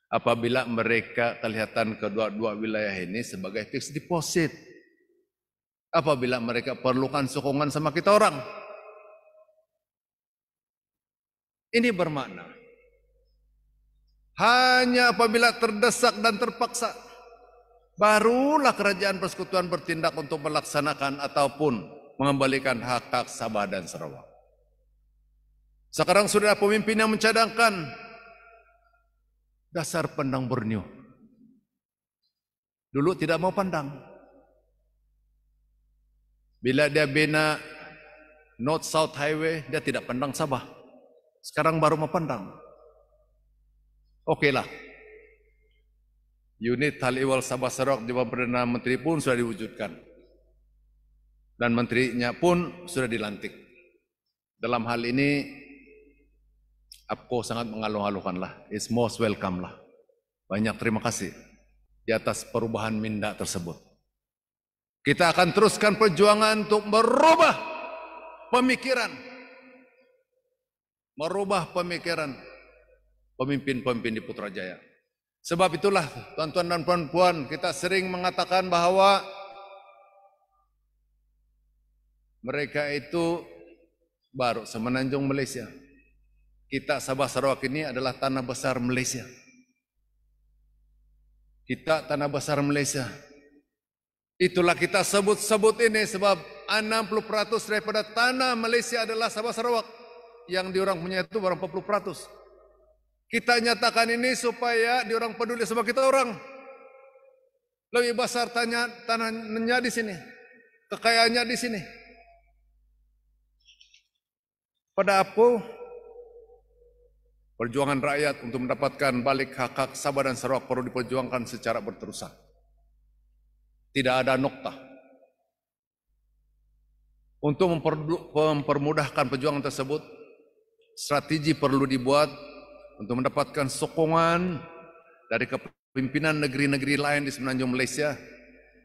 Apabila mereka kelihatan kedua-dua wilayah ini sebagai fixed deposit. Apabila mereka perlukan sokongan sama kita orang. Ini bermakna hanya apabila terdesak dan terpaksa barulah kerajaan persekutuan bertindak untuk melaksanakan ataupun mengembalikan hak-hak Sabah dan Sarawak. Sekarang sudah pemimpin yang mencadangkan dasar pandang Borneo. Dulu tidak mau pandang. Bila dia bina North-South Highway, dia tidak pandang Sabah. Sekarang baru mau pandang. Okeylah. Unit Hal Ehwal Sabah Sarawak di bawah Perdana Menteri pun sudah diwujudkan. Dan menterinya pun sudah dilantik. Dalam hal ini, APCO sangat mengaluh-aluhkanlah. It's most welcome lah. Banyak terima kasih di atas perubahan minda tersebut. Kita akan teruskan perjuangan untuk merubah pemikiran pemimpin-pemimpin di Putrajaya. Sebab itulah, tuan-tuan dan puan-puan, kita sering mengatakan bahwa mereka itu baru semenanjung Malaysia. Kita Sabah Sarawak ini adalah tanah besar Malaysia. Kita tanah besar Malaysia. Itulah kita sebut-sebut ini sebab 60% daripada tanah Malaysia adalah Sabah Sarawak. Yang diorang punya itu baru 40%. Kita nyatakan ini supaya diorang peduli sama kita orang. Lebih besar tanahnya di sini. Kekayaannya di sini. Pada APCO, perjuangan rakyat untuk mendapatkan balik hak-hak Sabah dan Sarawak perlu diperjuangkan secara berterusan. Tidak ada nokta. Untuk mempermudahkan perjuangan tersebut, strategi perlu dibuat untuk mendapatkan sokongan dari kepimpinan negeri-negeri lain di semenanjung Malaysia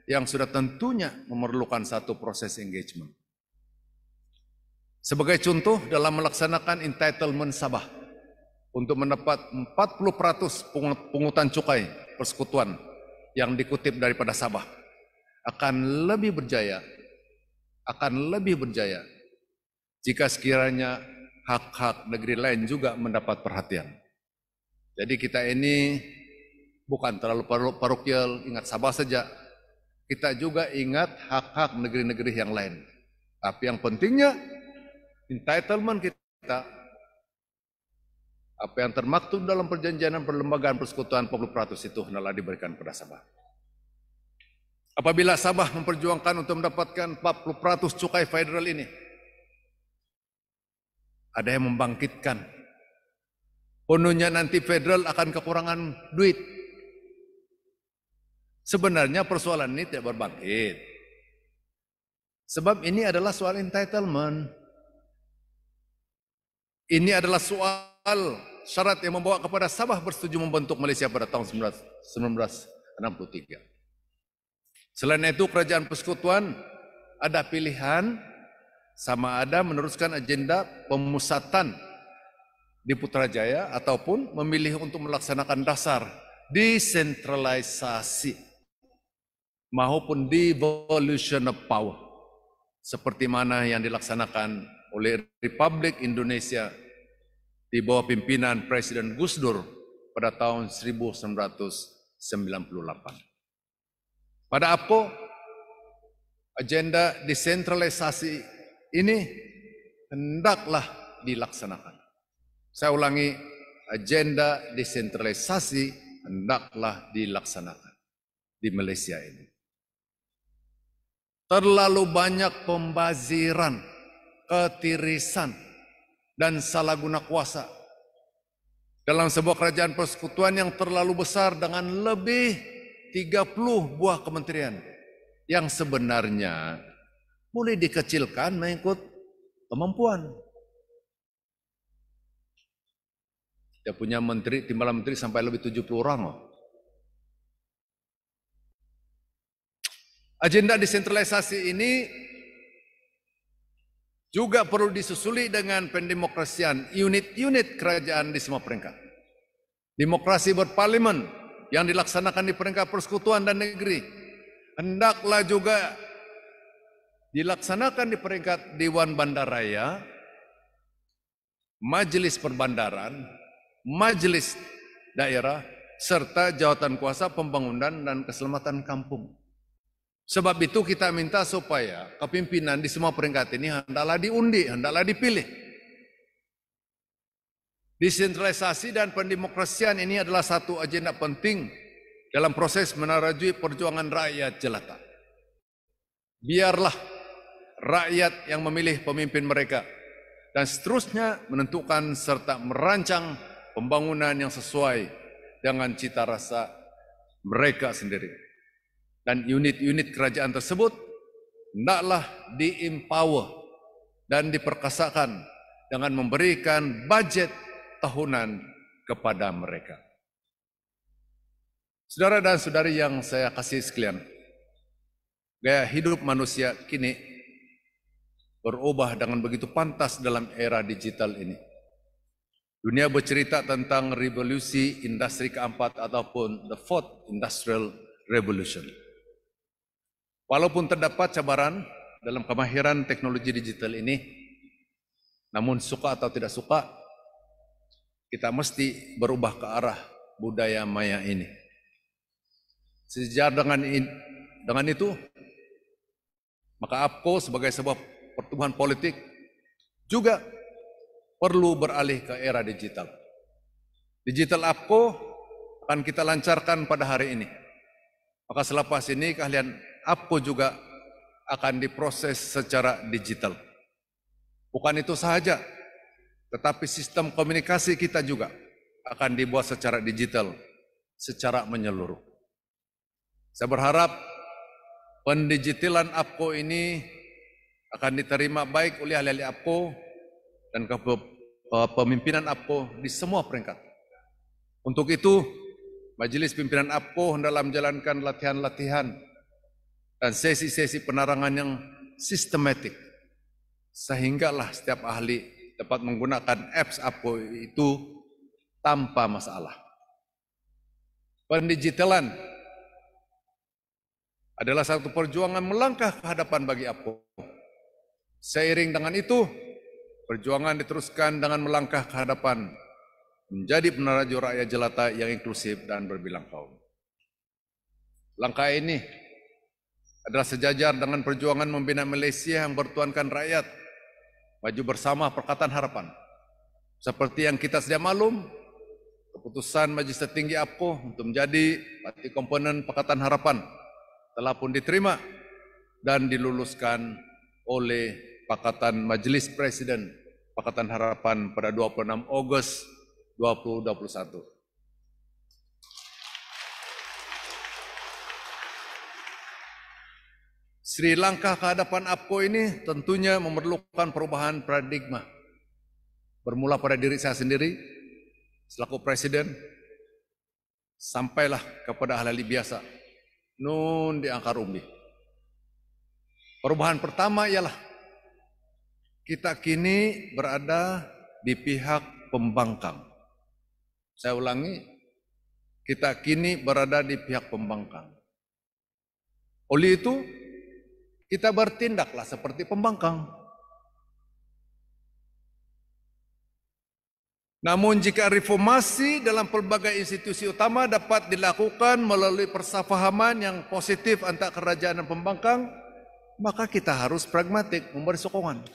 yang sudah tentunya memerlukan satu proses engagement. Sebagai contoh dalam melaksanakan entitlement Sabah untuk mendapat 40% pungutan cukai persekutuan yang dikutip daripada Sabah akan lebih berjaya jika sekiranya hak-hak negeri lain juga mendapat perhatian. Jadi kita ini bukan terlalu parokial, ingat Sabah saja. Kita juga ingat hak-hak negeri-negeri yang lain. Tapi yang pentingnya, entitlement kita, apa yang termaktub dalam perjanjian dan perlembagaan persekutuan 40% itu hendaklah diberikan kepada Sabah. Apabila Sabah memperjuangkan untuk mendapatkan 40% cukai federal ini, ada yang membangkitkan. Penuhnya nanti federal akan kekurangan duit. Sebenarnya persoalan ini tidak berbangkit. Sebab ini adalah soal entitlement. Ini adalah soal syarat yang membawa kepada Sabah bersetuju membentuk Malaysia pada tahun 1963. Selain itu, kerajaan persekutuan ada pilihan sama ada meneruskan agenda pemusatan di Putrajaya ataupun memilih untuk melaksanakan dasar desentralisasi maupun devolution of power seperti mana yang dilaksanakan oleh Republik Indonesia di bawah pimpinan Presiden Gus Dur pada tahun 1998. Pada APCO, agenda desentralisasi ini hendaklah dilaksanakan. Saya ulangi, agenda desentralisasi hendaklah dilaksanakan di Malaysia ini. Terlalu banyak pembaziran, ketirisan, dan salah guna kuasa dalam sebuah kerajaan persekutuan yang terlalu besar dengan lebih 30 buah kementerian yang sebenarnya boleh dikecilkan mengikut kemampuan. Dia punya menteri, timbalan menteri sampai lebih 70 orang. Agenda desentralisasi ini juga perlu disusuli dengan pendemokrasian unit-unit kerajaan di semua peringkat. Demokrasi berparlimen yang dilaksanakan di peringkat persekutuan dan negeri hendaklah juga dilaksanakan di peringkat Dewan Bandaraya, Majelis Perbandaran, Majelis Daerah, serta Jawatan Kuasa Pembangunan dan Keselamatan Kampung. Sebab itu kita minta supaya kepimpinan di semua peringkat ini hendaklah diundi, hendaklah dipilih. Desentralisasi dan pendemokrasian ini adalah satu agenda penting dalam proses menarajui perjuangan rakyat jelata. Biarlah rakyat yang memilih pemimpin mereka dan seterusnya menentukan serta merancang pembangunan yang sesuai dengan cita rasa mereka sendiri. Dan unit-unit kerajaan tersebut hendaklah di-empower dan diperkasakan dengan memberikan budget tahunan kepada mereka. Saudara dan saudari yang saya kasih sekalian, gaya hidup manusia kini berubah dengan begitu pantas dalam era digital ini. Dunia bercerita tentang revolusi industri keempat ataupun the fourth industrial revolution. Walaupun terdapat cabaran dalam kemahiran teknologi digital ini, namun suka atau tidak suka, kita mesti berubah ke arah budaya maya ini. Sejajar dengan itu, maka APCO sebagai sebuah pertumbuhan politik juga perlu beralih ke era digital. Digital APCO akan kita lancarkan pada hari ini. Maka selepas ini keahlian APCO juga akan diproses secara digital. Bukan itu sahaja, tetapi sistem komunikasi kita juga akan dibuat secara digital, secara menyeluruh. Saya berharap pendigitalan APCO ini akan diterima baik oleh ahli-ahli APCO dan kepemimpinan APCO di semua peringkat. Untuk itu, Majelis Pimpinan APCO hendaklah menjalankan latihan-latihan dan sesi-sesi penerangan yang sistematik, sehinggalah setiap ahli dapat menggunakan apps APCO itu tanpa masalah. Pendigitalan adalah satu perjuangan melangkah ke hadapan bagi APCO. Seiring dengan itu, perjuangan diteruskan dengan melangkah ke hadapan menjadi peneraju rakyat jelata yang inklusif dan berbilang kaum. Langkah ini adalah sejajar dengan perjuangan membina Malaysia yang bertuankan rakyat, maju bersama Perkatan Harapan. Seperti yang kita sedia maklum, keputusan Majlis Tertinggi APCO untuk menjadi parti komponen Pakatan Harapan telah pun diterima dan diluluskan oleh Pakatan Majelis Presiden Pakatan Harapan pada 26 Agustus 2021. Sri Lanka ke hadapan APCO ini tentunya memerlukan perubahan paradigma. Bermula pada diri saya sendiri, selaku Presiden, sampailah kepada ahli biasa, nun di angkar umbi. Perubahan pertama ialah kita kini berada di pihak pembangkang. Saya ulangi, kita kini berada di pihak pembangkang. Oleh itu, kita bertindaklah seperti pembangkang. Namun jika reformasi dalam pelbagai institusi utama dapat dilakukan melalui persefahaman yang positif antara kerajaan dan pembangkang, maka kita harus pragmatik memberi sokongan.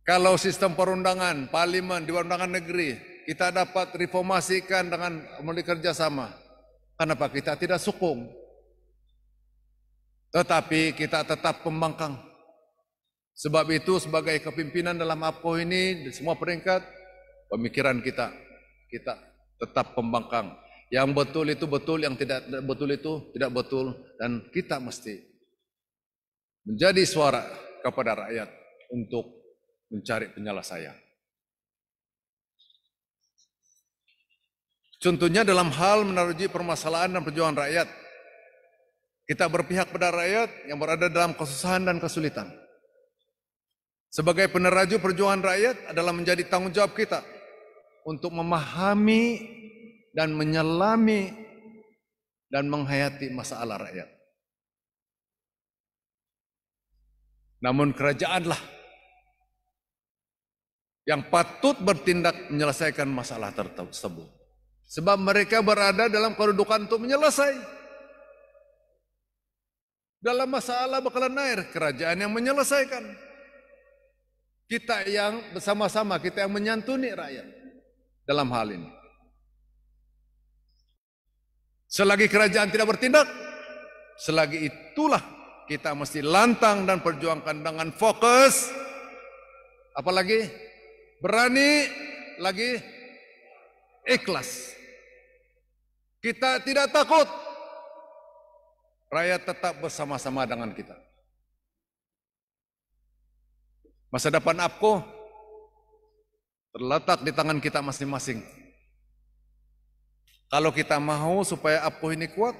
Kalau sistem perundangan, parlimen, Dewan Undangan Negeri, kita dapat reformasikan dengan melalui kerjasama, kenapa kita tidak sokong? Tetapi kita tetap pembangkang. Sebab itu sebagai kepimpinan dalam APCO ini di semua peringkat, pemikiran kita tetap pembangkang. Yang betul itu betul, yang tidak betul itu tidak betul, dan kita mesti menjadi suara kepada rakyat untuk mencari penyelesaian. Contohnya dalam hal meneruji permasalahan dan perjuangan rakyat, kita berpihak pada rakyat yang berada dalam kesusahan dan kesulitan. Sebagai peneraju perjuangan rakyat adalah menjadi tanggung jawab kita untuk memahami dan menyelami dan menghayati masalah rakyat. Namun kerajaanlah yang patut bertindak menyelesaikan masalah tersebut. Sebab mereka berada dalam kedudukan untuk menyelesaikan. Dalam masalah bakalan air, kerajaan yang menyelesaikan. Kita yang bersama-sama, kita yang menyantuni rakyat dalam hal ini. Selagi kerajaan tidak bertindak, selagi itulah kita mesti lantang dan perjuangkan dengan fokus. Apalagi berani, lagi ikhlas. Kita tidak takut. Rakyat tetap bersama-sama dengan kita. Masa depan APCO terletak di tangan kita masing-masing. Kalau kita mau supaya APCO ini kuat,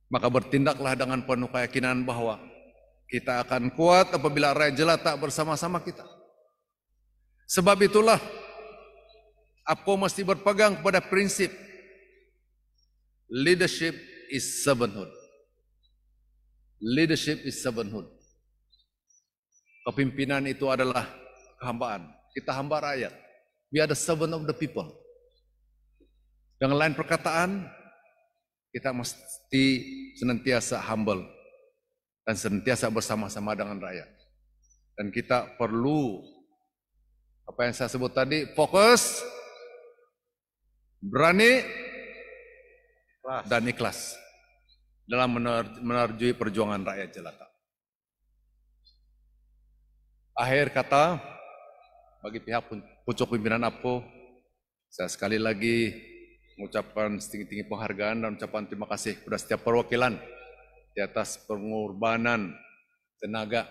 maka bertindaklah dengan penuh keyakinan bahwa kita akan kuat apabila rakyat jelata bersama-sama kita. Sebab itulah APCO mesti berpegang kepada prinsip leadership is servanthood. Leadership is servanthood. Kepimpinan itu adalah kehambaan. Kita hamba rakyat. We are the servant of the people. Dengan lain perkataan, kita mesti senantiasa humble dan senantiasa bersama-sama dengan rakyat. Dan kita perlu, apa yang saya sebut tadi, fokus, berani, dan ikhlas dalam menerjui perjuangan rakyat jelata. Akhir kata, bagi pihak pucuk pimpinan APCO, saya sekali lagi mengucapkan setinggi-tinggi penghargaan dan ucapan terima kasih kepada setiap perwakilan di atas pengorbanan tenaga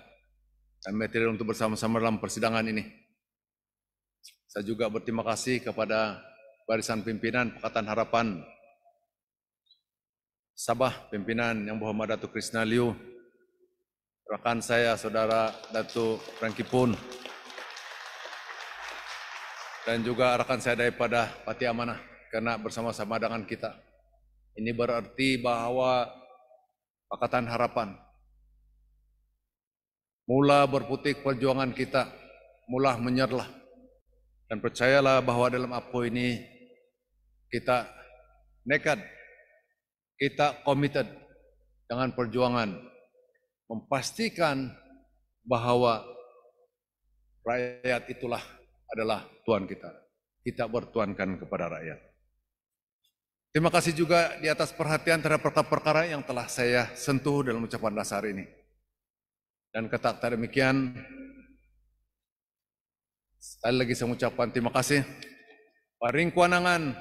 dan material untuk bersama-sama dalam persidangan ini. Saya juga berterima kasih kepada barisan pimpinan Pakatan Harapan Sabah, pimpinan Yang Berhormat Datuk Krishna Liu, rekan saya Saudara Datuk Franky Poon, dan juga rekan saya daripada Parti Amanah, karena bersama-sama dengan kita. Ini berarti bahwa Pakatan Harapan mula berputik perjuangan kita, mula menyerlah. Dan percayalah bahwa dalam APCO ini kita nekat, kita committed dengan perjuangan memastikan bahwa rakyat itulah adalah Tuhan kita. Kita bertuankan kepada rakyat. Terima kasih juga di atas perhatian terhadap perkara-perkara yang telah saya sentuh dalam ucapan dasar ini. Dan kata demikian, sekali lagi saya mengucapkan terima kasih. Paring kuanangan,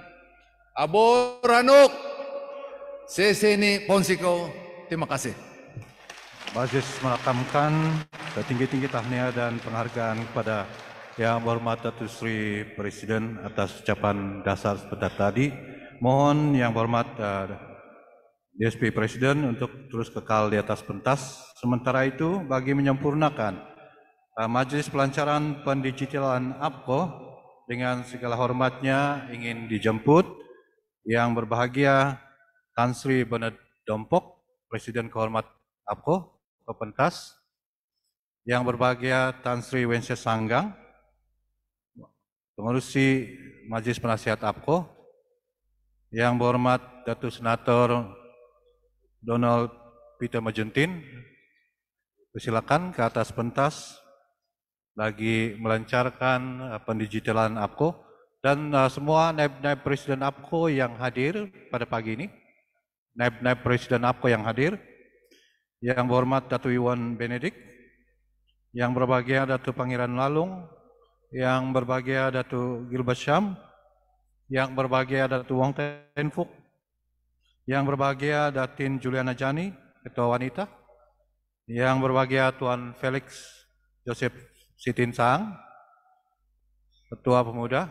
Abo Ranuk, Seseni Ponsiko, terima kasih. Majelis merakamkan setinggi-tinggi tahniah dan penghargaan kepada Yang Berhormat Datuk Seri Presiden atas ucapan dasar sebentar tadi. Mohon Yang Berhormat DSP Presiden untuk terus kekal di atas pentas. Sementara itu, bagi menyempurnakan Majelis Pelancaran Pendigitalan APCO dengan segala hormatnya ingin dijemput Yang berbahagia Tan Sri Bernard Dompok, Presiden Kehormat APCO ke pentas. Yang berbahagia Tan Sri Wensia Sanggang, Pengerusi Majelis Penasihat APCO. Yang berhormat Datuk Senator Donald Peter Majuntin, persilakan ke atas pentas bagi melancarkan pendigitalan APCO dan semua naib-naib Presiden APCO yang hadir pada pagi ini, naib-naib Presiden APCO yang hadir, yang berhormat Datuk Iwan Benedik, yang berbahagia Datuk Pangeran Lalung, yang berbahagia Datuk Gilbert Syam, yang berbahagia Datuk Wong Ten Fuk, yang berbahagia Datin Juliana Jani, Ketua Wanita, yang berbahagia Tuan Felix Joseph Sitin Saang, Ketua Pemuda,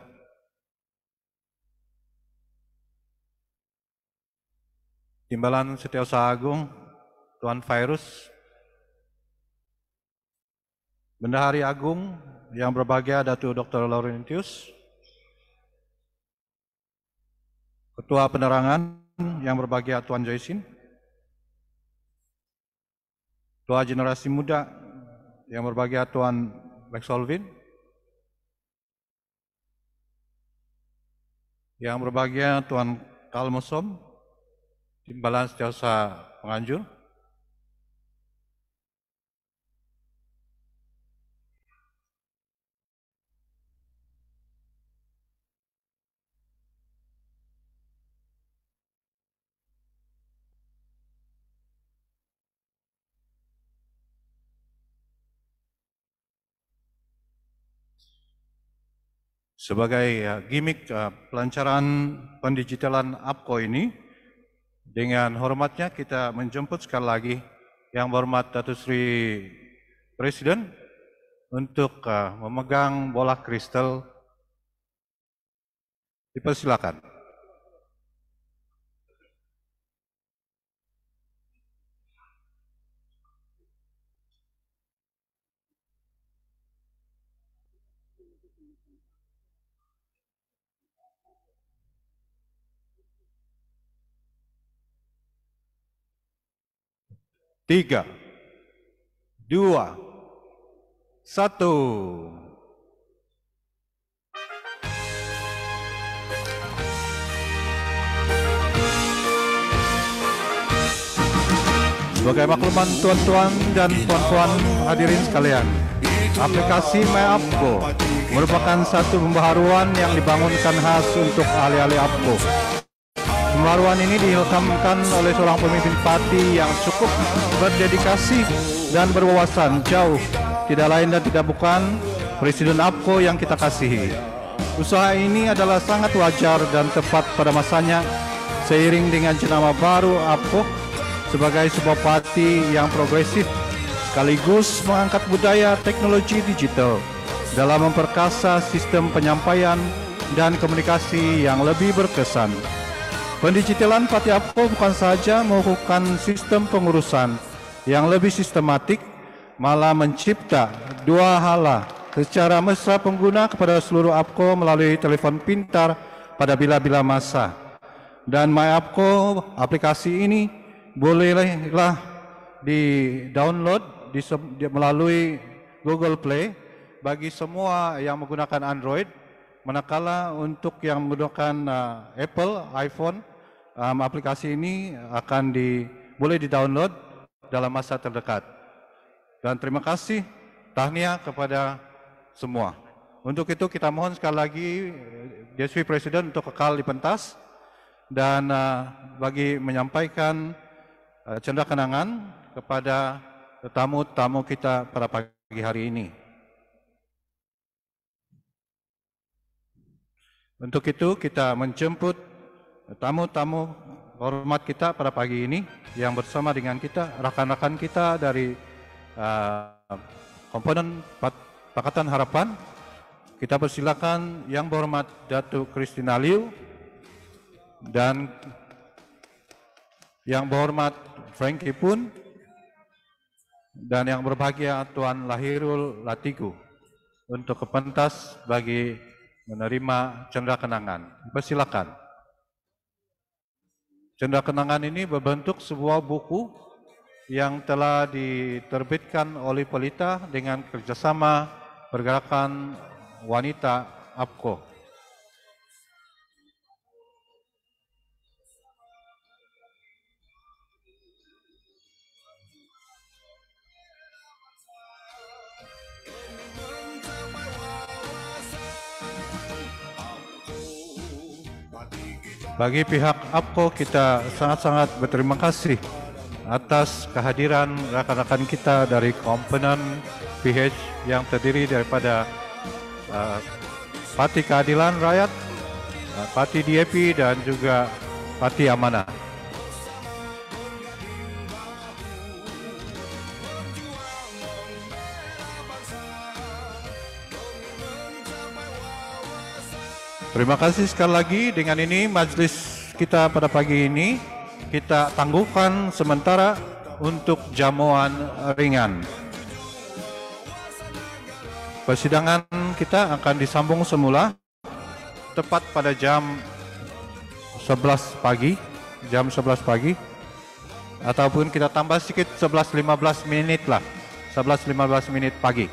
Timbalan Setiausaha Agung, Tuan Fairus, Bendahari Agung, yang berbahagia Datuk Dr. Laurentius, Ketua Penerangan yang berbahagia Tuan Joysin, Ketua Generasi Muda yang berbahagia Tuan Lex Olvin, yang berbahagia Tuan Kalmosom, Timbalan Setiausaha Penganjur, sebagai gimmick pelancaran pendigitalan APCO ini, dengan hormatnya kita menjemput sekali lagi Yang Berhormat Datuk Seri Presiden untuk memegang bola kristal. Dipersilakan. Tiga, dua, satu. Sebagai makluman tuan-tuan dan puan-puan hadirin sekalian, aplikasi MyAPCO merupakan satu pembaharuan yang dibangunkan khas untuk ahli-ahli APCO. Pembaharuan ini diilhamkan oleh seorang pemimpin parti yang cukup berdedikasi dan berwawasan jauh, tidak lain dan tidak bukan Presiden APCO yang kita kasihi. Usaha ini adalah sangat wajar dan tepat pada masanya seiring dengan jenama baru APCO sebagai sebuah parti yang progresif sekaligus mengangkat budaya teknologi digital dalam memperkasa sistem penyampaian dan komunikasi yang lebih berkesan. Pendigitalan Parti APCO bukan saja melakukan sistem pengurusan yang lebih sistematik, malah mencipta dua hala secara mesra pengguna kepada seluruh APCO melalui telefon pintar pada bila-bila masa. Dan MyAPCO, aplikasi ini bolehlah di-download melalui Google Play bagi semua yang menggunakan Android, manakala untuk yang menggunakan Apple, iPhone, aplikasi ini akan boleh di-download dalam masa terdekat. Dan terima kasih, tahniah kepada semua. Untuk itu kita mohon sekali lagi DSP Presiden untuk kekal di pentas dan bagi menyampaikan canda kenangan kepada tamu-tamu kita pada pagi hari ini. Untuk itu kita menjemput tamu-tamu hormat kita pada pagi ini yang bersama dengan kita, rakan-rakan kita dari komponen Pakatan Harapan. Kita persilakan Yang Berhormat Datuk Christina Liu dan Yang Berhormat Frankie Pun dan yang berbahagia Tuan Lahirul Latiku untuk ke pentas bagi menerima canda kenangan. Persilakan. Canda kenangan ini berbentuk sebuah buku yang telah diterbitkan oleh Pelita dengan kerjasama Pergerakan Wanita APKO. Bagi pihak APKO, kita sangat-sangat berterima kasih atas kehadiran rakan-rakan kita dari komponen PH yang terdiri daripada Parti Keadilan Rakyat, Parti DAP dan juga Parti Amanah. Terima kasih sekali lagi. Dengan ini majelis kita pada pagi ini kita tangguhkan sementara untuk jamuan ringan. Persidangan kita akan disambung semula tepat pada jam 11 pagi, ataupun kita tambah sedikit 11.15 menit lah, 11.15 menit pagi.